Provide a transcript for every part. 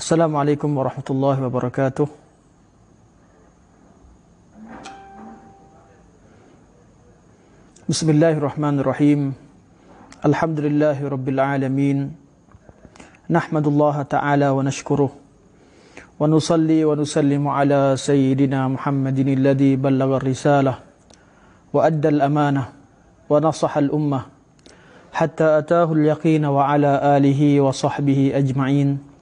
Assalamualaikum warahmatullahi wabarakatuh. Bismillahirrahmanirrahim. Alhamdulillahi rabbil alamin. Nahmadullaha ta'ala wa nashkuruh. Wa nusalli wa nusallimu ala sayyidina Muhammadin alladhi ballagha risalah wa adda al-amanah wa nasaha al-ummah hatta atahu al-yaqina wa ala alihi wa sahbihi ajma'in.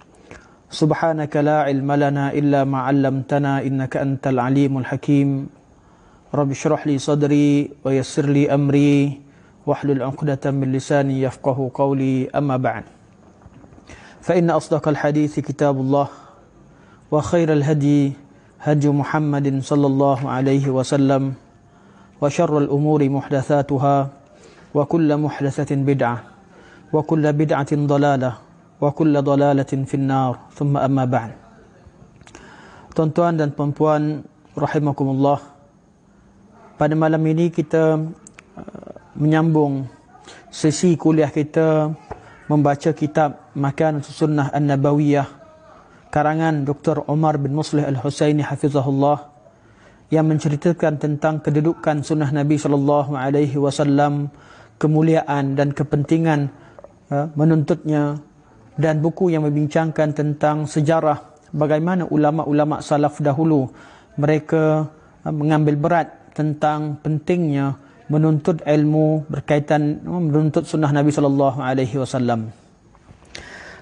Subhanaka la ilma lana illa ma 'allamtana innaka antal alimul hakim. Rabbi shrah li sadri wa yassir li amri wahlul 'uqdatam min lisani yafqahu qawli, amma ba'd. Fa inna asdaqal hadithi kitabullah wa khairal hadi hadi Muhammadin sallallahu alaihi wasallam wa syarrul umuri muhdatsatuha wa kullu muhdatsatin bid'ah wa kullu bid'atin dhalalah wa kullu dhalalatin finnar, thumma amma ba'd. Tuan-tuan dan puan-puan rahimakumullah, pada malam ini kita menyambung sesi kuliah kita membaca kitab Makanatun Sunnah An-Nabawiyah karangan Dr. Umar bin Muslih Al-Husaini hafizahullah, yang menceritakan tentang kedudukan sunnah Nabi sallallahu alaihi wasallam, kemuliaan dan kepentingan menuntutnya, dan buku yang membincangkan tentang sejarah bagaimana ulama-ulama salaf dahulu mereka mengambil berat tentang pentingnya menuntut ilmu berkaitan menuntut sunnah Nabi sallallahu alaihi wasallam.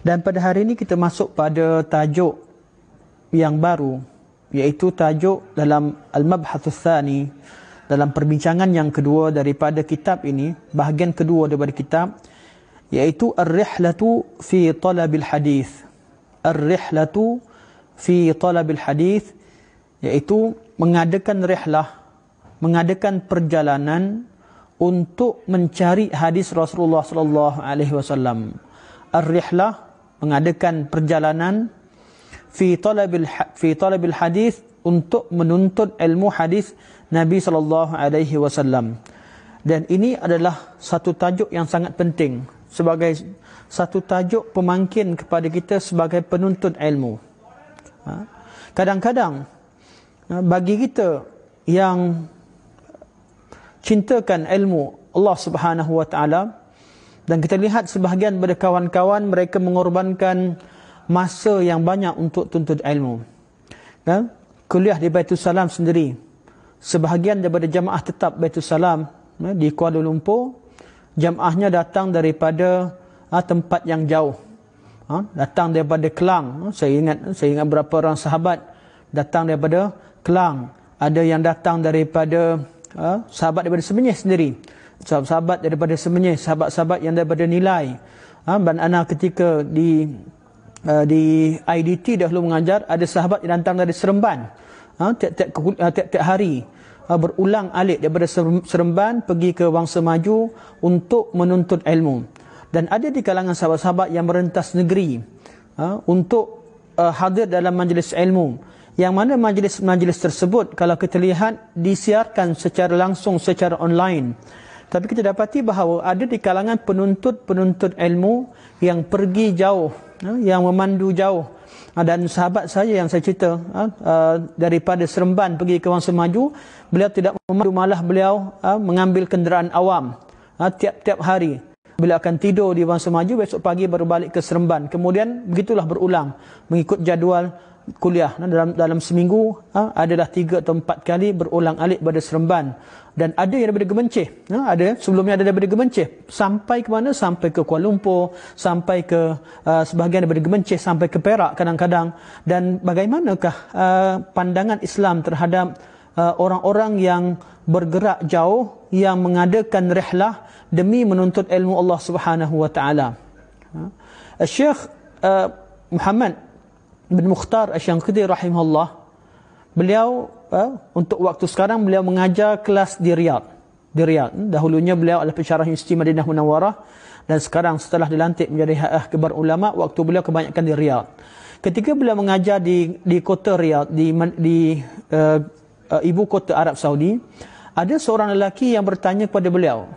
Dan pada hari ini kita masuk pada tajuk yang baru, iaitu tajuk dalam Al-Mabhathus Tsani, dalam perbincangan yang kedua daripada kitab ini, bahagian kedua daripada kitab, iaitu Ar-Rihlatu fi Talabil Hadith. Ar-Rihlatu fi Talabil Hadith, iaitu mengadakan rihlah, mengadakan perjalanan untuk mencari hadis Rasulullah sallallahu alaihi wasallam. Ar-Rihlah, mengadakan perjalanan fi talabil hadis, untuk menuntut ilmu hadis Nabi sallallahu alaihi wasallam. Dan ini adalah satu tajuk yang sangat penting sebagai satu tajuk pemangkin kepada kita sebagai penuntut ilmu. Kadang-kadang bagi kita yang cintakan ilmu Allah Subhanahu wa taala, dan kita lihat sebahagian daripada kawan-kawan mereka mengorbankan masa yang banyak untuk tuntut ilmu. Kuliah di Baitul Salam sendiri, sebahagian daripada jamaah tetap Baitul Salam di Kuala Lumpur, jamaahnya datang daripada tempat yang jauh, datang daripada Kelang. Saya ingat berapa orang sahabat datang daripada Kelang, ada yang datang daripada sahabat daripada Semenyih sendiri, sahabat daripada Semenyih, sahabat-sahabat yang daripada Nilai. Dan ana ketika di IDT dahulu mengajar, ada sahabat yang datang dari Seremban, tiap-tiap hari berulang alik daripada Seremban pergi ke Wangsa Maju untuk menuntut ilmu. Dan ada di kalangan sahabat-sahabat yang merentas negeri untuk hadir dalam majlis ilmu, yang mana majlis-majlis tersebut kalau kita lihat disiarkan secara langsung, secara online. Tapi kita dapati bahawa ada di kalangan penuntut-penuntut ilmu yang pergi jauh, yang memandu jauh. Dan sahabat saya yang saya cerita daripada Seremban pergi ke Wangsa Maju, beliau tidak memandu, malah beliau mengambil kenderaan awam. Tiap-tiap hari beliau akan tidur di Wangsa Maju, besok pagi baru balik ke Seremban. Kemudian begitulah berulang mengikut jadual kuliah. Dalam seminggu adalah 3 atau 4 kali berulang alik pada Seremban. Dan ada yang daripada Gemencih, ada sebelumnya ada daripada Gemencih sampai ke mana? Sampai ke Kuala Lumpur, sampai ke sebahagian daripada Gemencih sampai ke Perak kadang-kadang. Dan bagaimanakah pandangan Islam terhadap orang-orang yang bergerak jauh, yang mengadakan rihlah demi menuntut ilmu Allah Subhanahu wa taala? Syekh Muhammad bin Mukhtar Asy-Syanqiti rahimahullah, beliau untuk waktu sekarang beliau mengajar kelas di Riyadh. Dahulunya beliau adalah pensyarah Universiti Madinah Munawwarah, dan sekarang setelah dilantik menjadi Hay'ah Kibar Ulama, waktu beliau kebanyakan di Riyadh. Ketika beliau mengajar di kota Riyadh, di ibu kota Arab Saudi, ada seorang lelaki yang bertanya kepada beliau.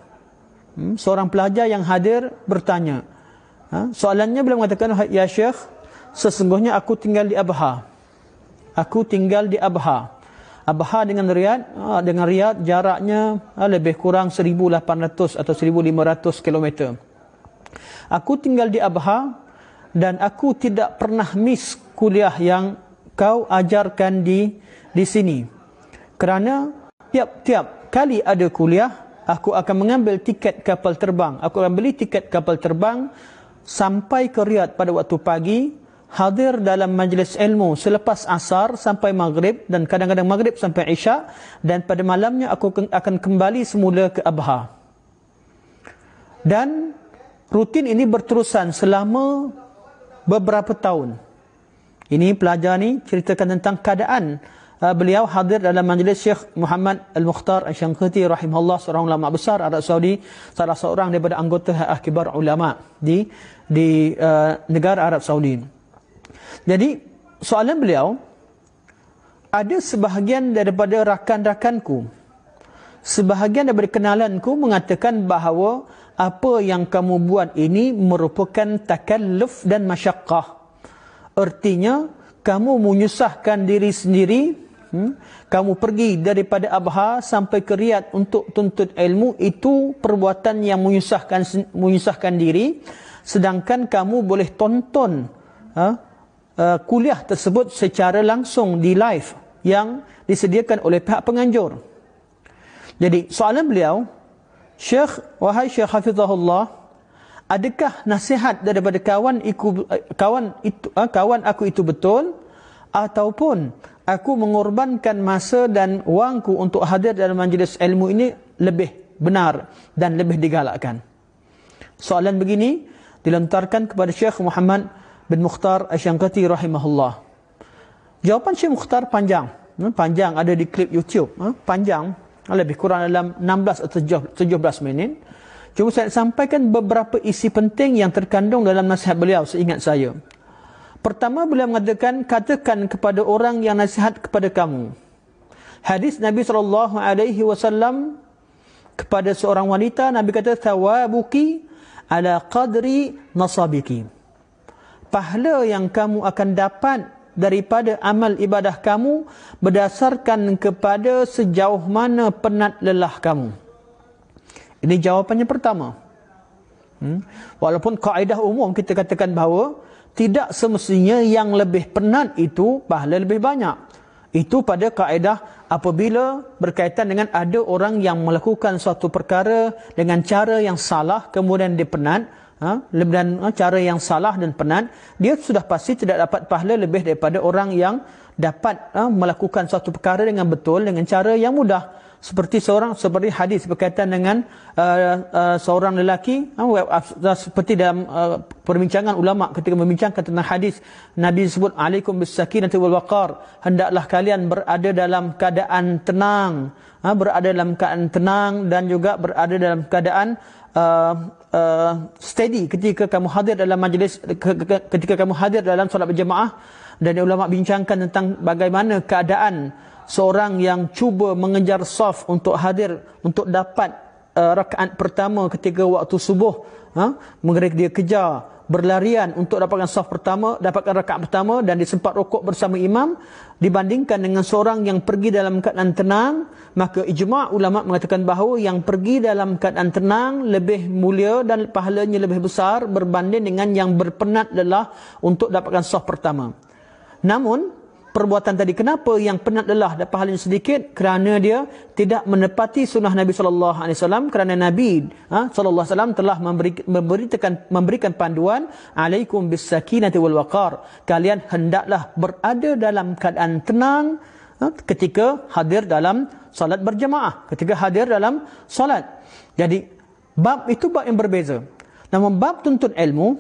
Seorang pelajar yang hadir bertanya. Soalannya beliau mengatakan, "Ya Syekh, sesungguhnya aku tinggal di Abha. Aku tinggal di Abha. Abha dengan Riyadh jaraknya lebih kurang 1,800 atau 1,500 kilometer. Aku tinggal di Abha dan aku tidak pernah miss kuliah yang kau ajarkan di sini. Kerana tiap-tiap kali ada kuliah, aku akan mengambil tiket kapal terbang. Aku akan beli tiket kapal terbang sampai ke Riyadh pada waktu pagi, hadir dalam majlis ilmu selepas asar sampai maghrib dan kadang-kadang maghrib sampai isyak, dan pada malamnya aku akan kembali semula ke Abha. Dan rutin ini berterusan selama beberapa tahun. Ini pelajar ni ceritakan tentang keadaan beliau hadir dalam majlis Syekh Muhammad Al-Mukhtar Asy-Syanqiti rahimahullah, seorang ulama besar Arab Saudi, salah seorang daripada anggota Hay'ah Kibar Ulama di negara Arab Saudi. Jadi soalan beliau, ada sebahagian daripada rakan-rakanku, sebahagian daripada kenalanku mengatakan bahawa apa yang kamu buat ini merupakan takalluf dan masyaqqah. Artinya kamu menyusahkan diri sendiri, kamu pergi daripada Abha sampai ke Riyadh untuk tuntut ilmu, itu perbuatan yang menyusahkan diri, sedangkan kamu boleh tonton kuliah tersebut secara langsung di live yang disediakan oleh pihak penganjur. Jadi soalan beliau, wahai Syekh Hafizahullah, adakah nasihat daripada kawan aku itu betul, ataupun aku mengorbankan masa dan wangku untuk hadir dalam majlis ilmu ini lebih benar dan lebih digalakkan? Soalan begini dilontarkan kepada Syekh Muhammad bin Mukhtar Asy-Syanqiti rahimahullah. Jawapan Syekh Mukhtar panjang, ada di klip YouTube, panjang, lebih kurang dalam 16 atau 17 minit. Cuma saya sampaikan beberapa isi penting yang terkandung dalam nasihat beliau seingat saya. Pertama, beliau mengatakan, katakan kepada orang yang nasihat kepada kamu. Hadis Nabi SAW kepada seorang wanita, Nabi kata, thawabuki ala qadri nasabiki. Pahala yang kamu akan dapat daripada amal ibadah kamu berdasarkan kepada sejauh mana penat lelah kamu. Ini jawapannya pertama. Walaupun kaedah umum kita katakan bahawa tidak semestinya yang lebih penat itu pahala lebih banyak. Itu pada kaedah apabila berkaitan dengan ada orang yang melakukan suatu perkara dengan cara yang salah kemudian dia penat, dan cara yang salah dan penat, dia sudah pasti tidak dapat pahala lebih daripada orang yang dapat melakukan suatu perkara dengan betul dengan cara yang mudah. Seperti hadis berkaitan dengan seorang lelaki, seperti dalam perbincangan ulama ketika membincangkan tentang hadis, Nabi sebut alaikum bis-sakinati wal waqar, hendaklah kalian berada dalam keadaan tenang, dan juga berada dalam keadaan steady ketika kamu hadir dalam majlis, ketika kamu hadir dalam solat berjemaah. Dan ulama bincangkan tentang bagaimana keadaan seorang yang cuba mengejar saf untuk hadir, untuk dapat rakaat pertama ketika waktu subuh, mereka dia kejar berlarian untuk dapatkan saf pertama, dapatkan rakaat pertama dan disempat rukuk bersama imam, dibandingkan dengan seorang yang pergi dalam keadaan tenang. Maka ijma' ulama mengatakan bahawa yang pergi dalam keadaan tenang lebih mulia dan pahalanya lebih besar berbanding dengan yang berpenat lelah untuk dapatkan saf pertama. Namun perbuatan tadi, kenapa yang penat lelah dan pahalanya sedikit? Kerana dia tidak menepati sunnah Nabi SAW. Kerana Nabi SAW telah memberikan panduan, alaikum bis-sakinati wal waqar, kalian hendaklah berada dalam keadaan tenang ketika hadir dalam salat berjemaah, ketika hadir dalam salat. Jadi bab itu bab yang berbeza. Namun bab tuntut ilmu,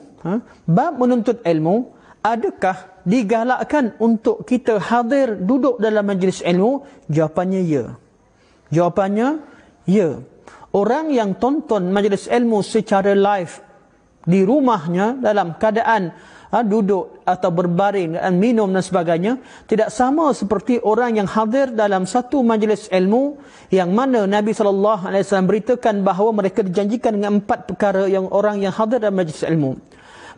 bab menuntut ilmu, adakah digalakkan untuk kita hadir duduk dalam majlis ilmu? Jawapannya ya. Jawapannya ya. Orang yang tonton majlis ilmu secara live di rumahnya dalam keadaan duduk atau berbaring dan minum dan sebagainya, tidak sama seperti orang yang hadir dalam satu majlis ilmu yang mana Nabi SAW beritakan bahawa mereka dijanjikan dengan 4 perkara yang orang yang hadir dalam majlis ilmu.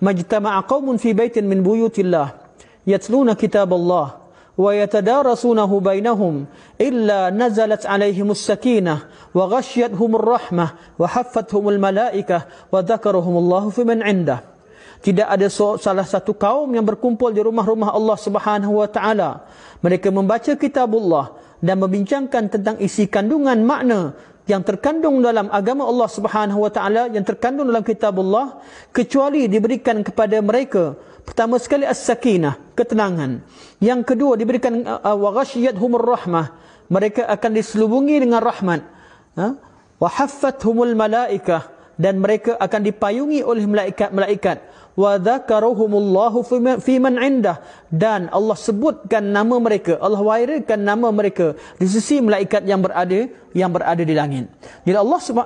majtama'a qaumun fi baitin min buyutillah yatluna kitaballah wa yatadarasunahu bainahum illa nazalat alaihimus sakinah wa ghashiyatuhumur rahmah wa haffathumul malaikah wa dzakarahumullahu fiman indah. Tidak ada salah satu kaum yang berkumpul di rumah-rumah Allah Subhanahu wa taala. Mereka membaca kitabullah dan membincangkan tentang isi kandungan makna yang terkandung dalam agama Allah Subhanahu wa taala, yang terkandung dalam kitabullah, kecuali diberikan kepada mereka pertama sekali as-sakinah, ketenangan. Yang kedua diberikan wa ghashiyatuhumur rahmah, mereka akan diselubungi dengan rahmat. Wa haffathumul malaikah, dan mereka akan dipayungi oleh malaikat-malaikat. Wa dzakaruhumullahu fiman indah, dan Allah sebutkan nama mereka, Allah wairkan nama mereka di sisi malaikat yang berada di langit. Jadi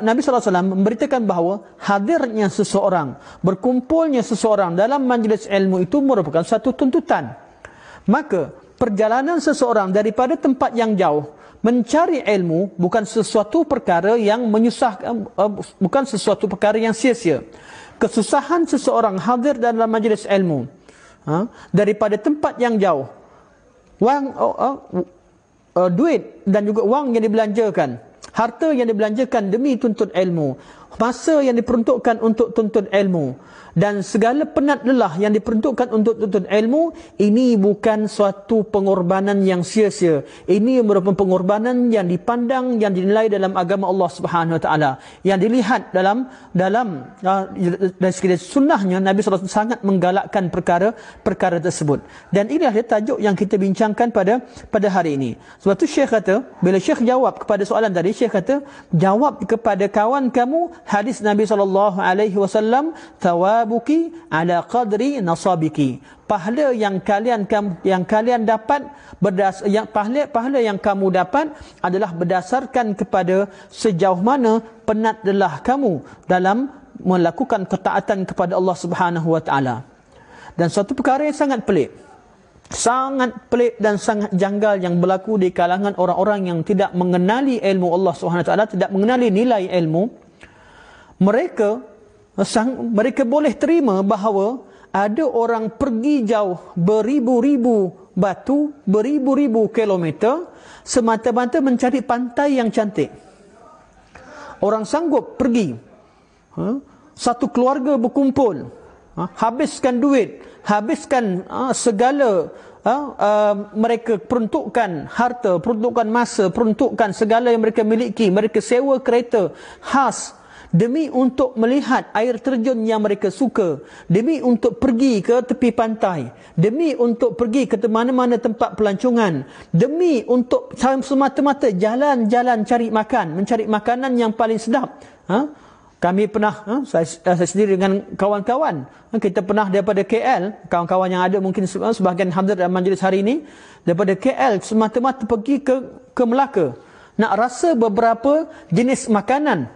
Nabi SAW memberitakan bahawa hadirnya seseorang, berkumpulnya seseorang dalam majlis ilmu itu merupakan satu tuntutan. Maka perjalanan seseorang daripada tempat yang jauh mencari ilmu bukan sesuatu perkara yang menyusahkan, bukan sesuatu perkara yang sia-sia. Kesusahan seseorang hadir dalam majlis ilmu daripada tempat yang jauh, duit dan juga wang yang dibelanjakan, harta yang dibelanjakan demi tuntut ilmu, masa yang diperuntukkan untuk tuntut ilmu, dan segala penat lelah yang diperuntukkan untuk tuntut ilmu, ini bukan suatu pengorbanan yang sia-sia. Ini merupakan pengorbanan yang dipandang, yang dinilai dalam agama Allah Subhanahu Wa Taala, yang dilihat dalam dari segi sunnahnya. Nabi SAW sangat menggalakkan perkara tersebut. Dan inilah tajuk yang kita bincangkan pada hari ini. Sebab tu Syekh kata, bila Syekh jawab kepada soalan tadi, Syekh kata, jawab kepada kawan kamu hadis Nabi SAW, tawabuki ala qadri nasabiki. Pahala yang kalian dapat pahala yang kamu dapat adalah berdasarkan kepada sejauh mana penat lelah kamu dalam melakukan ketaatan kepada Allah Subhanahu wa taala. Dan suatu perkara yang sangat pelik dan sangat janggal yang berlaku di kalangan orang-orang yang tidak mengenali ilmu Allah Subhanahu wa taala, tidak mengenali nilai ilmu. Mereka boleh terima bahawa ada orang pergi jauh beribu-ribu batu, beribu-ribu kilometer semata-mata mencari pantai yang cantik. Orang sanggup pergi, satu keluarga berkumpul, habiskan duit, habiskan segala mereka peruntukkan harta, peruntukkan masa, peruntukkan segala yang mereka miliki. Mereka sewa kereta khas demi untuk melihat air terjun yang mereka suka, demi untuk pergi ke tepi pantai, demi untuk pergi ke mana-mana tempat pelancongan, demi untuk semata-mata jalan-jalan cari makan, mencari makanan yang paling sedap. Kami pernah, saya sendiri dengan kawan-kawan, kita pernah daripada KL, kawan-kawan yang ada mungkin sebahagian hadir dalam majlis hari ini, daripada KL semata-mata pergi ke Melaka, nak rasa beberapa jenis makanan.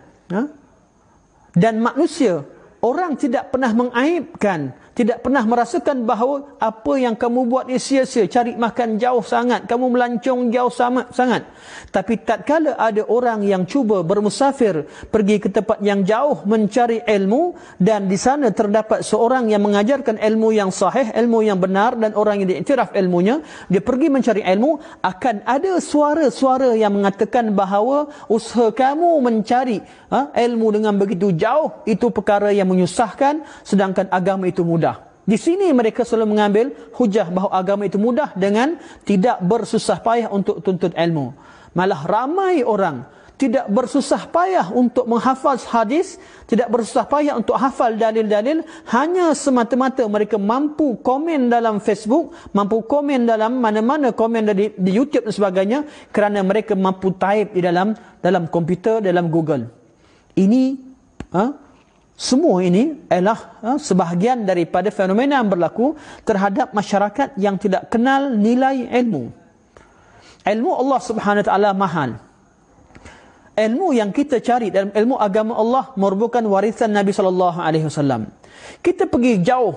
Dan manusia, orang tidak pernah mengaibkan, tidak pernah merasakan bahawa apa yang kamu buat ni sia-sia, cari makan jauh sangat, kamu melancong jauh sangat. Tapi tatkala ada orang yang cuba bermusafir, pergi ke tempat yang jauh mencari ilmu, dan di sana terdapat seorang yang mengajarkan ilmu yang sahih, ilmu yang benar, dan orang yang diiktiraf ilmunya, dia pergi mencari ilmu, akan ada suara-suara yang mengatakan bahawa usaha kamu mencari ilmu dengan begitu jauh, itu perkara yang menyusahkan, sedangkan agama itu mudah. Di sini mereka selalu mengambil hujah bahawa agama itu mudah dengan tidak bersusah payah untuk tuntut ilmu. Malah ramai orang tidak bersusah payah untuk menghafaz hadis, tidak bersusah payah untuk hafal dalil-dalil, hanya semata-mata mereka mampu komen dalam Facebook, mampu komen dalam mana-mana, komen di YouTube dan sebagainya, kerana mereka mampu type di dalam komputer, dalam Google. Ini semua ini adalah sebahagian daripada fenomena yang berlaku terhadap masyarakat yang tidak kenal nilai ilmu. Ilmu Allah Subhanahu Wa Taala mahal. Ilmu yang kita cari dalam ilmu agama Allah merupakan warisan Nabi Sallallahu Alaihi Wasallam. Kita pergi jauh,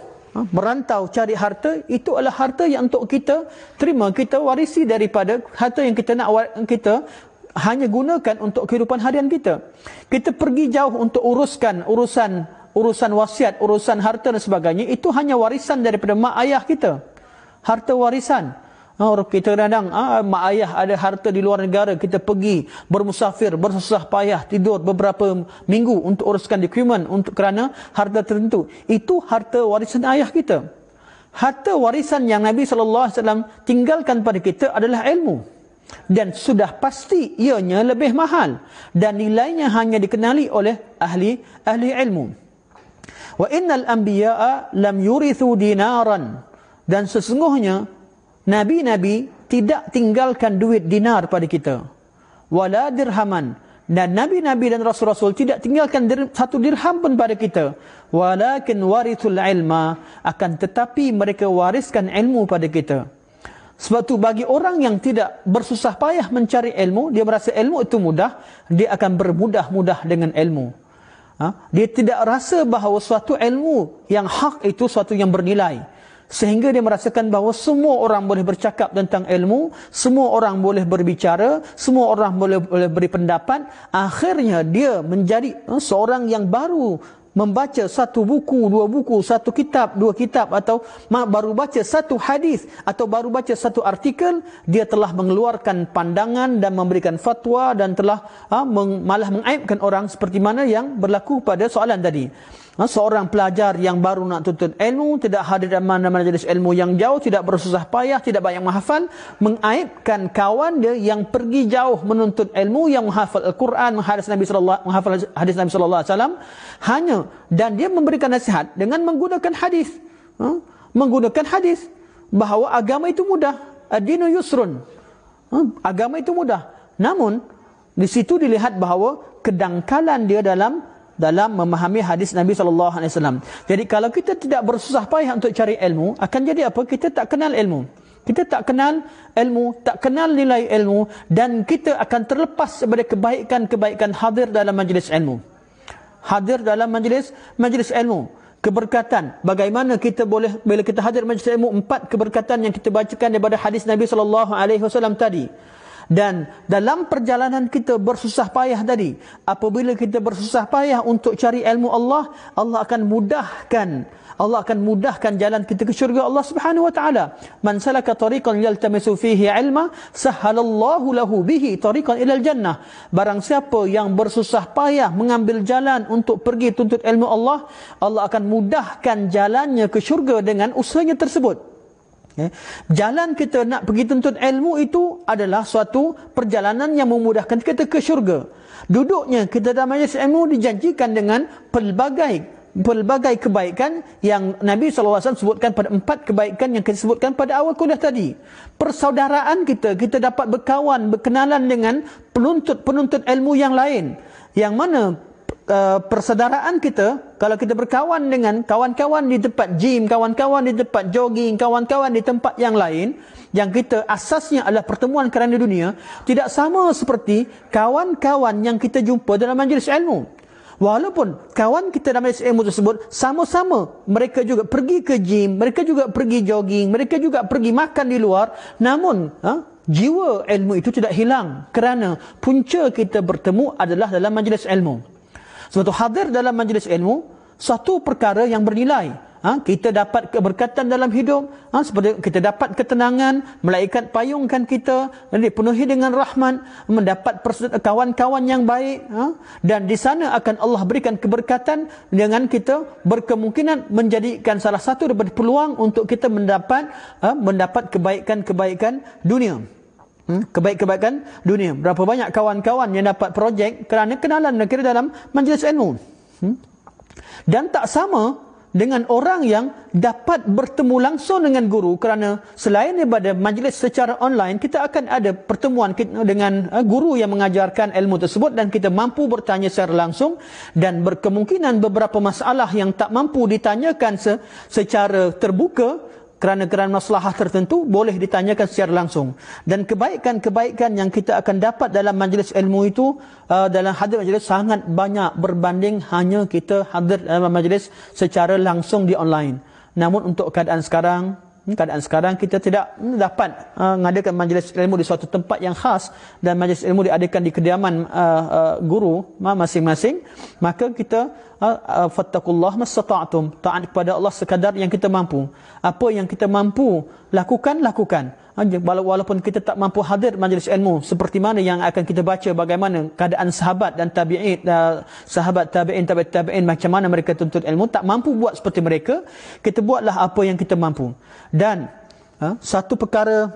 merantau cari harta, itu adalah harta yang untuk kita terima, kita warisi daripada harta yang kita nak kita hanya gunakan untuk kehidupan harian kita. Kita pergi jauh untuk urusan urusan wasiat, urusan harta dan sebagainya, itu hanya warisan daripada mak ayah kita. Harta warisan. Orang kita kadang mak ayah ada harta di luar negara, kita pergi bermusafir, bersusah payah, tidur beberapa minggu untuk uruskan dokumen untuk kerana harta tertentu. Itu harta warisan ayah kita. Harta warisan yang Nabi SAW tinggalkan pada kita adalah ilmu. Dan sudah pasti ianya lebih mahal dan nilainya hanya dikenali oleh ahli ilmu. Wa innal anbiya'a lam yurithu dinaran, dan sesungguhnya Nabi-Nabi tidak tinggalkan duit dinar pada kita. Wala dirhaman. Dan Nabi-Nabi dan Rasul-Rasul tidak tinggalkan satu dirham pun pada kita. Walakin warithul ilma. Akan tetapi mereka wariskan ilmu pada kita. Sebab tu bagi orang yang tidak bersusah payah mencari ilmu, dia merasa ilmu itu mudah, dia akan bermudah-mudah dengan ilmu. Dia tidak rasa bahawa suatu ilmu yang hak itu suatu yang bernilai. Sehingga dia merasakan bahawa semua orang boleh bercakap tentang ilmu, semua orang boleh berbicara, semua orang boleh beri pendapat. Akhirnya dia menjadi seorang yang baru membaca satu buku, dua buku, satu kitab, dua kitab, atau baru baca satu hadis, atau baru baca satu artikel, dia telah mengeluarkan pandangan dan memberikan fatwa dan telah malah mengaibkan orang seperti mana yang berlaku pada soalan tadi. Seorang pelajar yang baru nak tuntut ilmu, tidak hadir dalam mana-mana majlis ilmu yang jauh, tidak bersusah payah, tidak banyak menghafal, mengaibkan kawan dia yang pergi jauh menuntut ilmu, yang menghafal Al-Quran, menghafal hadis Nabi SAW, hanya, dan dia memberikan nasihat dengan menggunakan hadis. Menggunakan hadis bahawa agama itu mudah. Ad-dinu yusrun. Agama itu mudah. Namun di situ dilihat bahawa kedangkalan dia dalam memahami hadis Nabi SAW. Jadi kalau kita tidak bersusah payah untuk cari ilmu, akan jadi apa? Kita tak kenal ilmu. Kita tak kenal ilmu, tak kenal nilai ilmu, dan kita akan terlepas daripada kebaikan-kebaikan hadir dalam majlis ilmu. Hadir dalam majlis ilmu. Keberkatan. Bagaimana kita boleh, bila kita hadir majlis ilmu, 4 keberkatan yang kita bacakan daripada hadis Nabi SAW tadi. Dan dalam perjalanan kita bersusah payah tadi, apabila kita bersusah payah untuk cari ilmu Allah, Allah akan mudahkan jalan kita ke syurga Allah Subhanahu wa taala. Man salaka tariqan yaltamisu fihi ilma, sahhalallahu lahu bihi tariqan ilal jannah. Barang siapa yang bersusah payah mengambil jalan untuk pergi tuntut ilmu Allah, Allah akan mudahkan jalannya ke syurga dengan usahanya tersebut. Jalan kita nak pergi tuntut ilmu itu adalah suatu perjalanan yang memudahkan kita ke syurga. Duduknya kita dalam majlis ilmu dijanjikan dengan pelbagai kebaikan yang Nabi SAW sebutkan pada 4 kebaikan yang kita sebutkan pada awal kuliah tadi. Persaudaraan kita dapat berkenalan dengan penuntut ilmu yang lain. Yang mana persaudaraan kita, kalau kita berkawan dengan kawan-kawan di tempat gym, kawan-kawan di tempat jogging, kawan-kawan di tempat yang lain, yang kita asasnya adalah pertemuan kerana dunia, tidak sama seperti kawan-kawan yang kita jumpa dalam majlis ilmu. Walaupun kawan kita dalam majlis ilmu tersebut sama-sama, mereka juga pergi ke gym, mereka juga pergi jogging, mereka juga pergi makan di luar, namun jiwa ilmu itu tidak hilang, kerana punca kita bertemu adalah dalam majlis ilmu. Sebab itu hadir dalam majlis ilmu satu perkara yang bernilai. Kita dapat keberkatan dalam hidup, seperti kita dapat ketenangan, malaikat payungkan kita, dipenuhi dengan rahmat, mendapat kawan-kawan yang baik, dan di sana akan Allah berikan keberkatan dengan kita berkemungkinan menjadikan salah satu daripada peluang untuk kita mendapat kebaikan-kebaikan dunia. Kebaikan dunia. Berapa banyak kawan-kawan yang dapat projek kerana kenalan mereka dalam majlis ilmu. Dan tak sama dengan orang yang dapat bertemu langsung dengan guru, kerana selain daripada majlis secara online, kita akan ada pertemuan dengan guru yang mengajarkan ilmu tersebut dan kita mampu bertanya secara langsung, dan berkemungkinan beberapa masalah yang tak mampu ditanyakan secara terbuka kerana maslahah tertentu boleh ditanyakan secara langsung. Dan kebaikan-kebaikan yang kita akan dapat dalam majlis ilmu itu, dalam hadir majlis, sangat banyak berbanding hanya kita hadir dalam majlis secara langsung di online. Namun untuk keadaan sekarang, Keadaan sekarang kita tidak dapat mengadakan majlis ilmu di suatu tempat yang khas dan majlis ilmu diadakan di kediaman guru masing-masing, maka kita fattaqullah mastata'tum, taat kepada Allah sekadar yang kita mampu. Apa yang kita mampu lakukan. Walaupun kita tak mampu hadir majlis ilmu, seperti mana yang akan kita baca bagaimana keadaan sahabat dan tabi'in, sahabat tabi'in, tabi'in, macam mana mereka tuntut ilmu, tak mampu buat seperti mereka, kita buatlah apa yang kita mampu. Dan satu perkara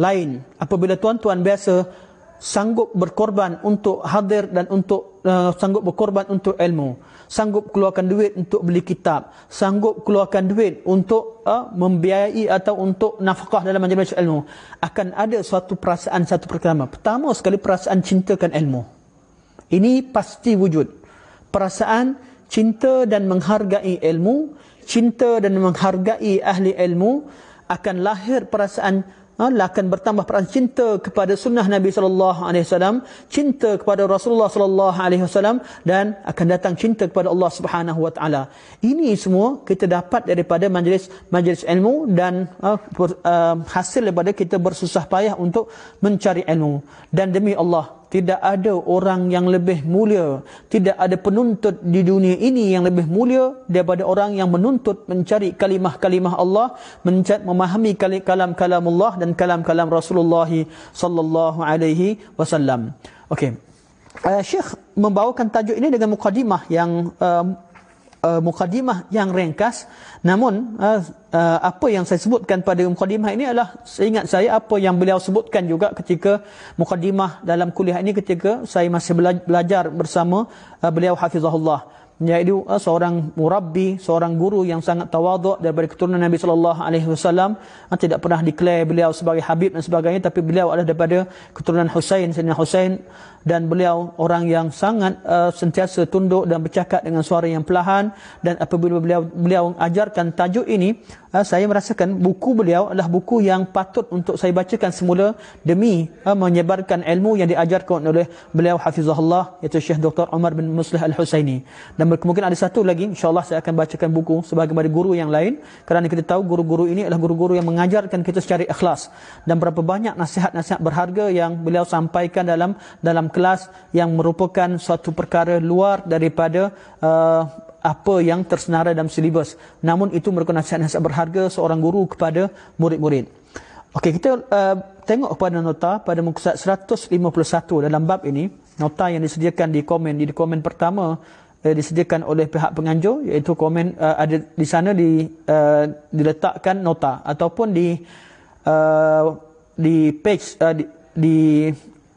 lain, apabila tuan-tuan biasa sanggup berkorban untuk hadir dan untuk sanggup berkorban untuk ilmu, sanggup keluarkan duit untuk beli kitab, sanggup keluarkan duit untuk membiayai atau untuk nafkah dalam majlis ilmu, akan ada suatu perasaan, satu perkara. Pertama sekali, perasaan cintakan ilmu. Ini pasti wujud. Perasaan cinta dan menghargai ilmu, cinta dan menghargai ahli ilmu, akan lahir perasaan, akan bertambah perasaan cinta kepada sunnah Nabi SAW, cinta kepada Rasulullah SAW, dan akan datang cinta kepada Allah Subhanahu Wa Taala. Ini semua kita dapat daripada majlis ilmu dan hasil daripada kita bersusah payah untuk mencari ilmu. Dan demi Allah, tidak ada orang yang lebih mulia, tidak ada penuntut di dunia ini yang lebih mulia daripada orang yang menuntut mencari kalimah-kalimah Allah, memahami kalam-kalam Allah dan kalam-kalam Rasulullah sallallahu alaihi wasallam. Okey. Syekh membawakan tajuk ini dengan mukadimah yang ringkas, namun apa yang saya sebutkan pada mukadimah ini adalah, seingat saya, apa yang beliau sebutkan juga ketika mukadimah dalam kuliah ini ketika saya masih belajar bersama beliau hafizahullah, iaitu seorang murabbi, seorang guru yang sangat tawaduk daripada keturunan Nabi sallallahu alaihi wasallam. Tidak pernah declare beliau sebagai habib dan sebagainya, tapi beliau adalah daripada keturunan Husain, Sayyidina Husain, dan beliau orang yang sangat sentiasa tunduk dan bercakap dengan suara yang perlahan. Dan apabila beliau ajarkan tajuk ini, saya merasakan buku beliau adalah buku yang patut untuk saya bacakan semula demi menyebarkan ilmu yang diajarkan oleh beliau hafizahullah, iaitu Syekh Dr. Umar bin Muslih Al-Husaini. Dan kemungkinan ada satu lagi, insyaAllah saya akan bacakan buku sebagaimana guru yang lain, kerana kita tahu guru-guru ini adalah guru-guru yang mengajarkan kita secara ikhlas, dan berapa banyak nasihat-nasihat berharga yang beliau sampaikan dalam kelas yang merupakan suatu perkara luar daripada apa yang tersenara dalam silibus. Namun itu merupakan nasihat-nasihat berharga seorang guru kepada murid-murid. Okey, kita tengok kepada nota pada muka surat 151 dalam bab ini. Nota yang disediakan di komen pertama disediakan oleh pihak penganjur, iaitu komen ada di sana diletakkan nota, ataupun di page di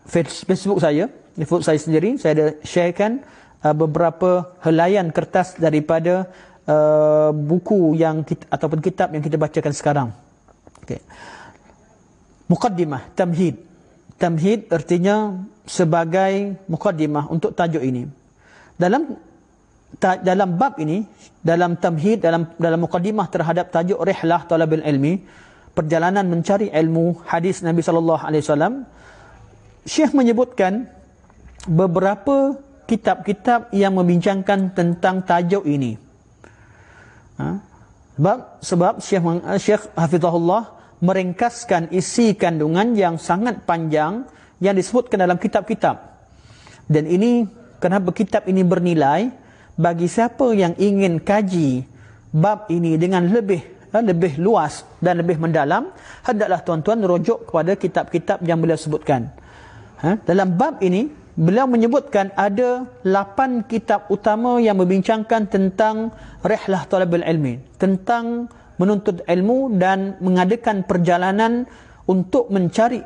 Facebook saya, di Facebook saya sendiri, saya ada sharekan beberapa helaian kertas daripada buku ataupun kitab yang kita bacakan sekarang. Okey. Muqaddimah, tamhid. Tamhid artinya sebagai muqaddimah untuk tajuk ini. Dalam bab ini, dalam tamhid, dalam muqaddimah terhadap tajuk Rihlah Talabil Ilmi, perjalanan mencari ilmu hadis Nabi sallallahu alaihi wasallam, Syekh menyebutkan beberapa kitab-kitab yang membincangkan tentang tajuk ini. Sebab Syekh Hafizahullah meringkaskan isi kandungan yang sangat panjang yang disebutkan dalam kitab-kitab. Dan ini, kenapa kitab ini bernilai bagi siapa yang ingin kaji bab ini dengan lebih luas dan lebih mendalam, hendaklah tuan-tuan rujuk kepada kitab-kitab yang beliau sebutkan. Dalam bab ini beliau menyebutkan ada 8 kitab utama yang membincangkan tentang Rihlah Talabil Ilmi, tentang menuntut ilmu dan mengadakan perjalanan untuk mencari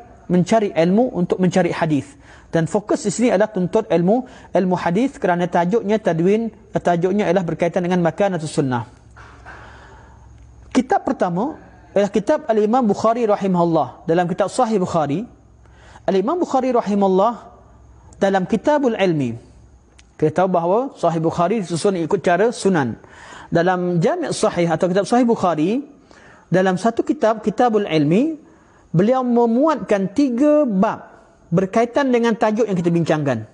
ilmu, untuk mencari hadis. Dan fokus di sini adalah tuntut ilmu hadis, kerana tajuknya ialah berkaitan dengan makanatus sunnah. Kitab pertama ialah kitab Al-Imam Bukhari rahimahullah. Dalam kitab Sahih Bukhari, Al-Imam Bukhari rahimahullah dalam Kitabul Ilmi, kita tahu bahawa Sahih Bukhari disusun ikut cara sunan. Dalam Jami' Sahih atau kitab Sahih Bukhari, dalam satu kitab, Kitabul Ilmi, beliau memuatkan 3 bab berkaitan dengan tajuk yang kita bincangkan.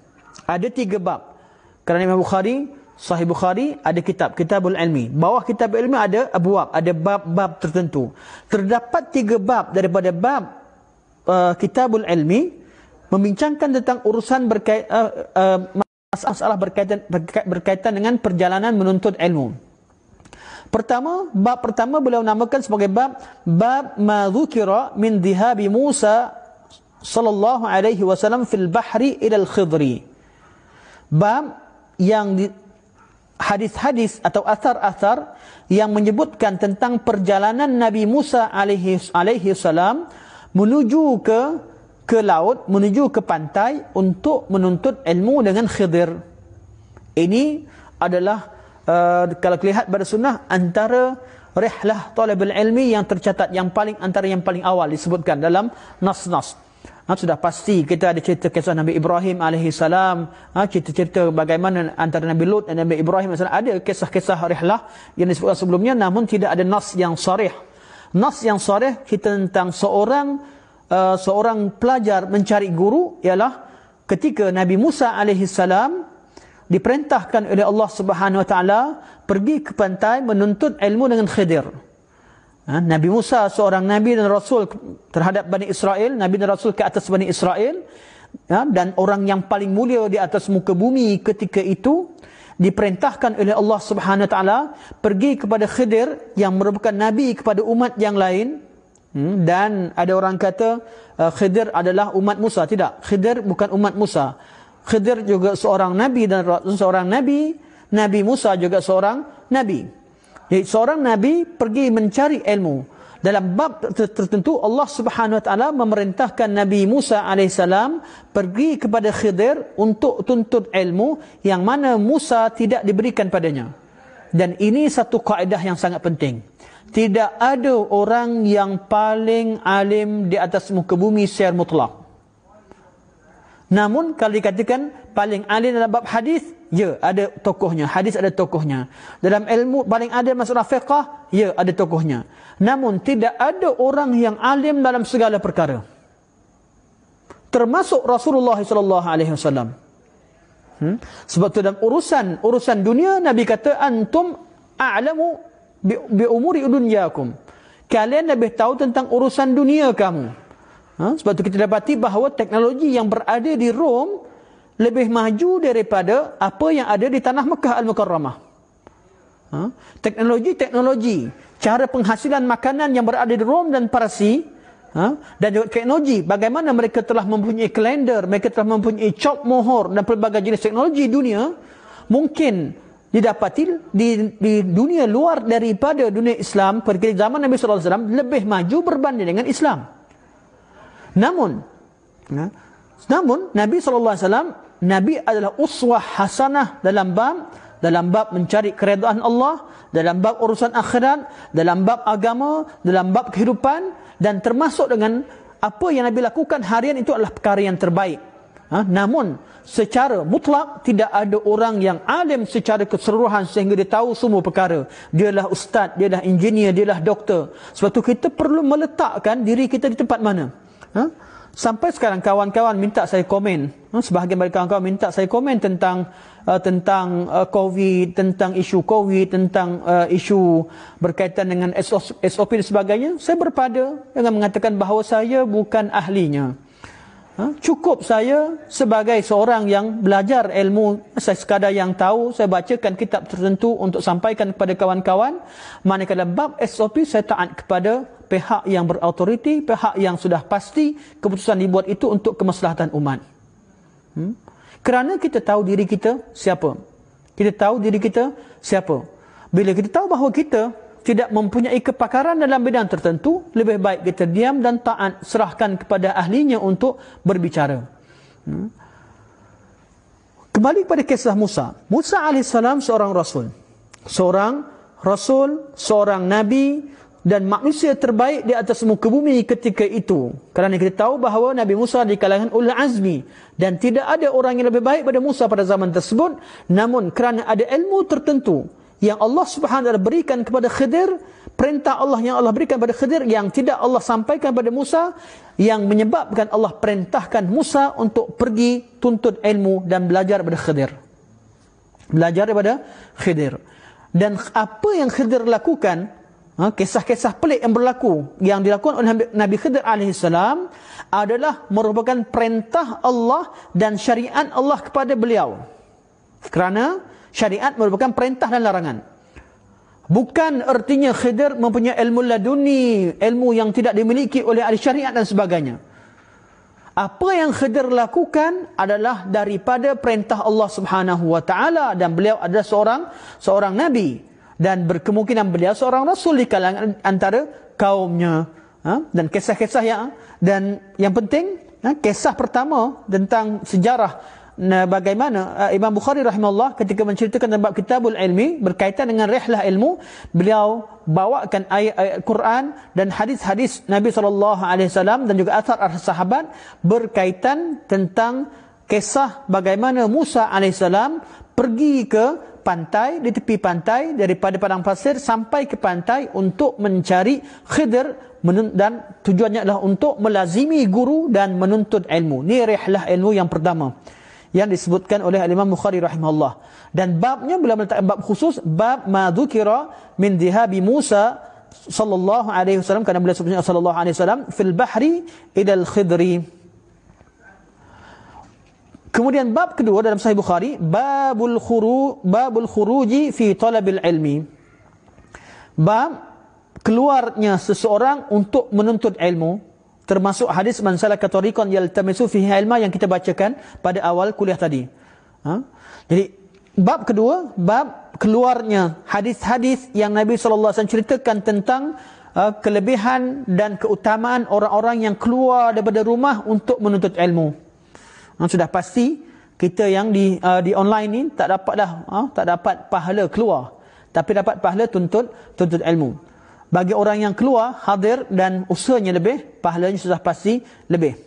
Ada 3 bab. Kerana Imam Bukhari Sahih Bukhari ada Kitabul Ilmi. Bawah Kitab Ilmi ada abwab, ada bab-bab tertentu. Terdapat 3 bab daripada bab Kitabul Ilmi membincangkan tentang urusan masalah berkaitan dengan perjalanan menuntut ilmu. Bab pertama beliau namakan sebagai bab ma dzukira min dhihabi Musa sallallahu alaihi wasallam fil bahri ila al-Khidri. Bab yang hadis-hadis atau asar-asar yang menyebutkan tentang perjalanan Nabi Musa alaihi salam menuju ke laut, menuju ke pantai untuk menuntut ilmu dengan Khidir. Ini adalah kalau lihat pada sunnah antara rihlah talabul ilmi yang tercatat antara yang paling awal disebutkan dalam nas-nas. Sudah pasti kita ada cerita kisah Nabi Ibrahim alaihi salam, cerita-cerita bagaimana antara Nabi Lut dan Nabi Ibrahim alaihi salam, ada kisah-kisah rihlah yang disebutkan sebelumnya, namun tidak ada nas yang sarih. Nas yang sarih cerita tentang seorang pelajar mencari guru ialah ketika Nabi Musa alaihi salam diperintahkan oleh Allah Subhanahu wa taala pergi ke pantai menuntut ilmu dengan Khidir. Nabi Musa seorang nabi dan rasul terhadap Bani Israel, nabi dan rasul ke atas Bani Israel, dan orang yang paling mulia di atas muka bumi ketika itu, diperintahkan oleh Allah Subhanahu wa taala pergi kepada Khidir yang merupakan nabi kepada umat yang lain. Dan ada orang kata Khidir adalah umat Musa. Tidak, Khidir bukan umat Musa. Khidir juga seorang nabi dan seorang nabi. Nabi Musa juga seorang nabi. Jadi seorang nabi pergi mencari ilmu. Dalam bab tertentu Allah Subhanahu wa taala memerintahkan Nabi Musa alaihissalam pergi kepada Khidir untuk tuntut ilmu yang mana Musa tidak diberikan padanya. Dan ini satu kaedah yang sangat penting. Tidak ada orang yang paling alim di atas muka bumi secara mutlak. Namun kalau dikatakan paling alim dalam bab hadis, ya, ada tokohnya. Hadis ada tokohnya. Dalam ilmu paling ada masalah fiqh, ya, ada tokohnya. Namun tidak ada orang yang alim dalam segala perkara. Termasuk Rasulullah sallallahu alaihi wasallam. Sebab tu dalam urusan dunia Nabi kata antum a'lamu bi umuri dunyakum. Kalian lebih tahu tentang urusan dunia kamu. Sebab tu kita dapati bahawa teknologi yang berada di Rom lebih maju daripada apa yang ada di tanah Mekah Al-Mukarramah. Teknologi, cara penghasilan makanan yang berada di Rom dan Parsi, dan juga teknologi, bagaimana mereka telah mempunyai kalender, mereka telah mempunyai cop mohor dan pelbagai jenis teknologi dunia, mungkin didapati di dunia luar daripada dunia Islam pada zaman Nabi SAW lebih maju berbanding dengan Islam. Namun Nabi SAW, Nabi adalah uswah hasanah dalam bab mencari keredaan Allah, dalam bab urusan akhirat, dalam bab agama, dalam bab kehidupan, dan termasuk dengan apa yang Nabi lakukan harian itu adalah perkara yang terbaik. Namun secara mutlak tidak ada orang yang alim secara keseluruhan sehingga dia tahu semua perkara. Dialah ustaz, dialah engineer, dialah doktor. Sebab tu kita perlu meletakkan diri kita di tempat mana. Sampai sekarang kawan-kawan minta saya komen, sebahagian dari kawan-kawan minta saya komen tentang COVID, tentang isu COVID, tentang isu berkaitan dengan SOP dan sebagainya. Saya berpada dengan mengatakan bahawa saya bukan ahlinya. Cukup saya sebagai seorang yang belajar ilmu, saya sekadar yang tahu, saya bacakan kitab tertentu untuk sampaikan kepada kawan-kawan. Manakala bab SOP saya taat kepada pihak yang berautoriti, pihak yang sudah pasti keputusan dibuat itu untuk kemaslahatan umat. Kerana kita tahu diri kita siapa. Kita tahu diri kita siapa. Bila kita tahu bahawa kita tidak mempunyai kepakaran dalam bidang tertentu, lebih baik kita diam dan taat, serahkan kepada ahlinya untuk berbicara. Kembali kepada kisah Musa. Musa AS seorang rasul. Seorang nabi dan manusia terbaik di atas muka bumi ketika itu. Kerana kita tahu bahawa Nabi Musa di kalangan ulul azmi dan tidak ada orang yang lebih baik pada Musa pada zaman tersebut. Namun kerana ada ilmu tertentu yang Allah Subhanahu wa taala berikan kepada Khidir, perintah Allah yang Allah berikan kepada Khidir yang tidak Allah sampaikan kepada Musa, yang menyebabkan Allah perintahkan Musa untuk pergi tuntut ilmu dan belajar kepada Khidir. Belajar daripada Khidir. Dan apa yang Khidir lakukan, kisah-kisah pelik yang berlaku, yang dilakukan oleh Nabi Khidir AS adalah merupakan perintah Allah dan syariat Allah kepada beliau. Kerana syariat merupakan perintah dan larangan. Bukan artinya Khidir mempunyai ilmu laduni, ilmu yang tidak dimiliki oleh ahli syariat dan sebagainya. Apa yang Khidir lakukan adalah daripada perintah Allah Subhanahu wa taala, dan beliau adalah seorang nabi, dan berkemungkinan beliau seorang rasul di kalangan antara kaumnya. Dan kisah-kisah yang penting, kisah pertama tentang sejarah bagaimana Imam Bukhari rahimahullah ketika menceritakan tentang Kitabul Ilmi berkaitan dengan rihlah ilmu, beliau bawakan ayat-ayat Quran dan hadis-hadis Nabi SAW dan juga athar sahabat berkaitan tentang kisah bagaimana Musa AS pergi ke pantai, di tepi pantai, daripada padang pasir sampai ke pantai untuk mencari Khidir, dan tujuannya adalah untuk melazimi guru dan menuntut ilmu. Ini rihlah ilmu yang pertama yang disebutkan oleh Imam Bukhari rahimahullah. Dan babnya beliau meletakkan bab khusus, bab ma dzukira min dhihabi Musa sallallahu alaihi wasallam, kerana beliau sebutnya sallallahu alaihi wasallam fil bahri ila al-khidri. Kemudian bab kedua dalam Sahih Bukhari, babul khuruji fi talabil ilmi. Bab keluarnya seseorang untuk menuntut ilmu, termasuk hadis man salaka tariqan yaltamisu fihi ilma yang kita bacakan pada awal kuliah tadi. Jadi bab kedua, bab keluarnya hadis-hadis yang Nabi SAW ceritakan tentang kelebihan dan keutamaan orang-orang yang keluar daripada rumah untuk menuntut ilmu. Sudah pasti kita yang di online ni tak dapat pahala keluar, tapi dapat pahala tuntut ilmu. Bagi orang yang keluar, hadir dan usahanya lebih, pahalanya sudah pasti lebih.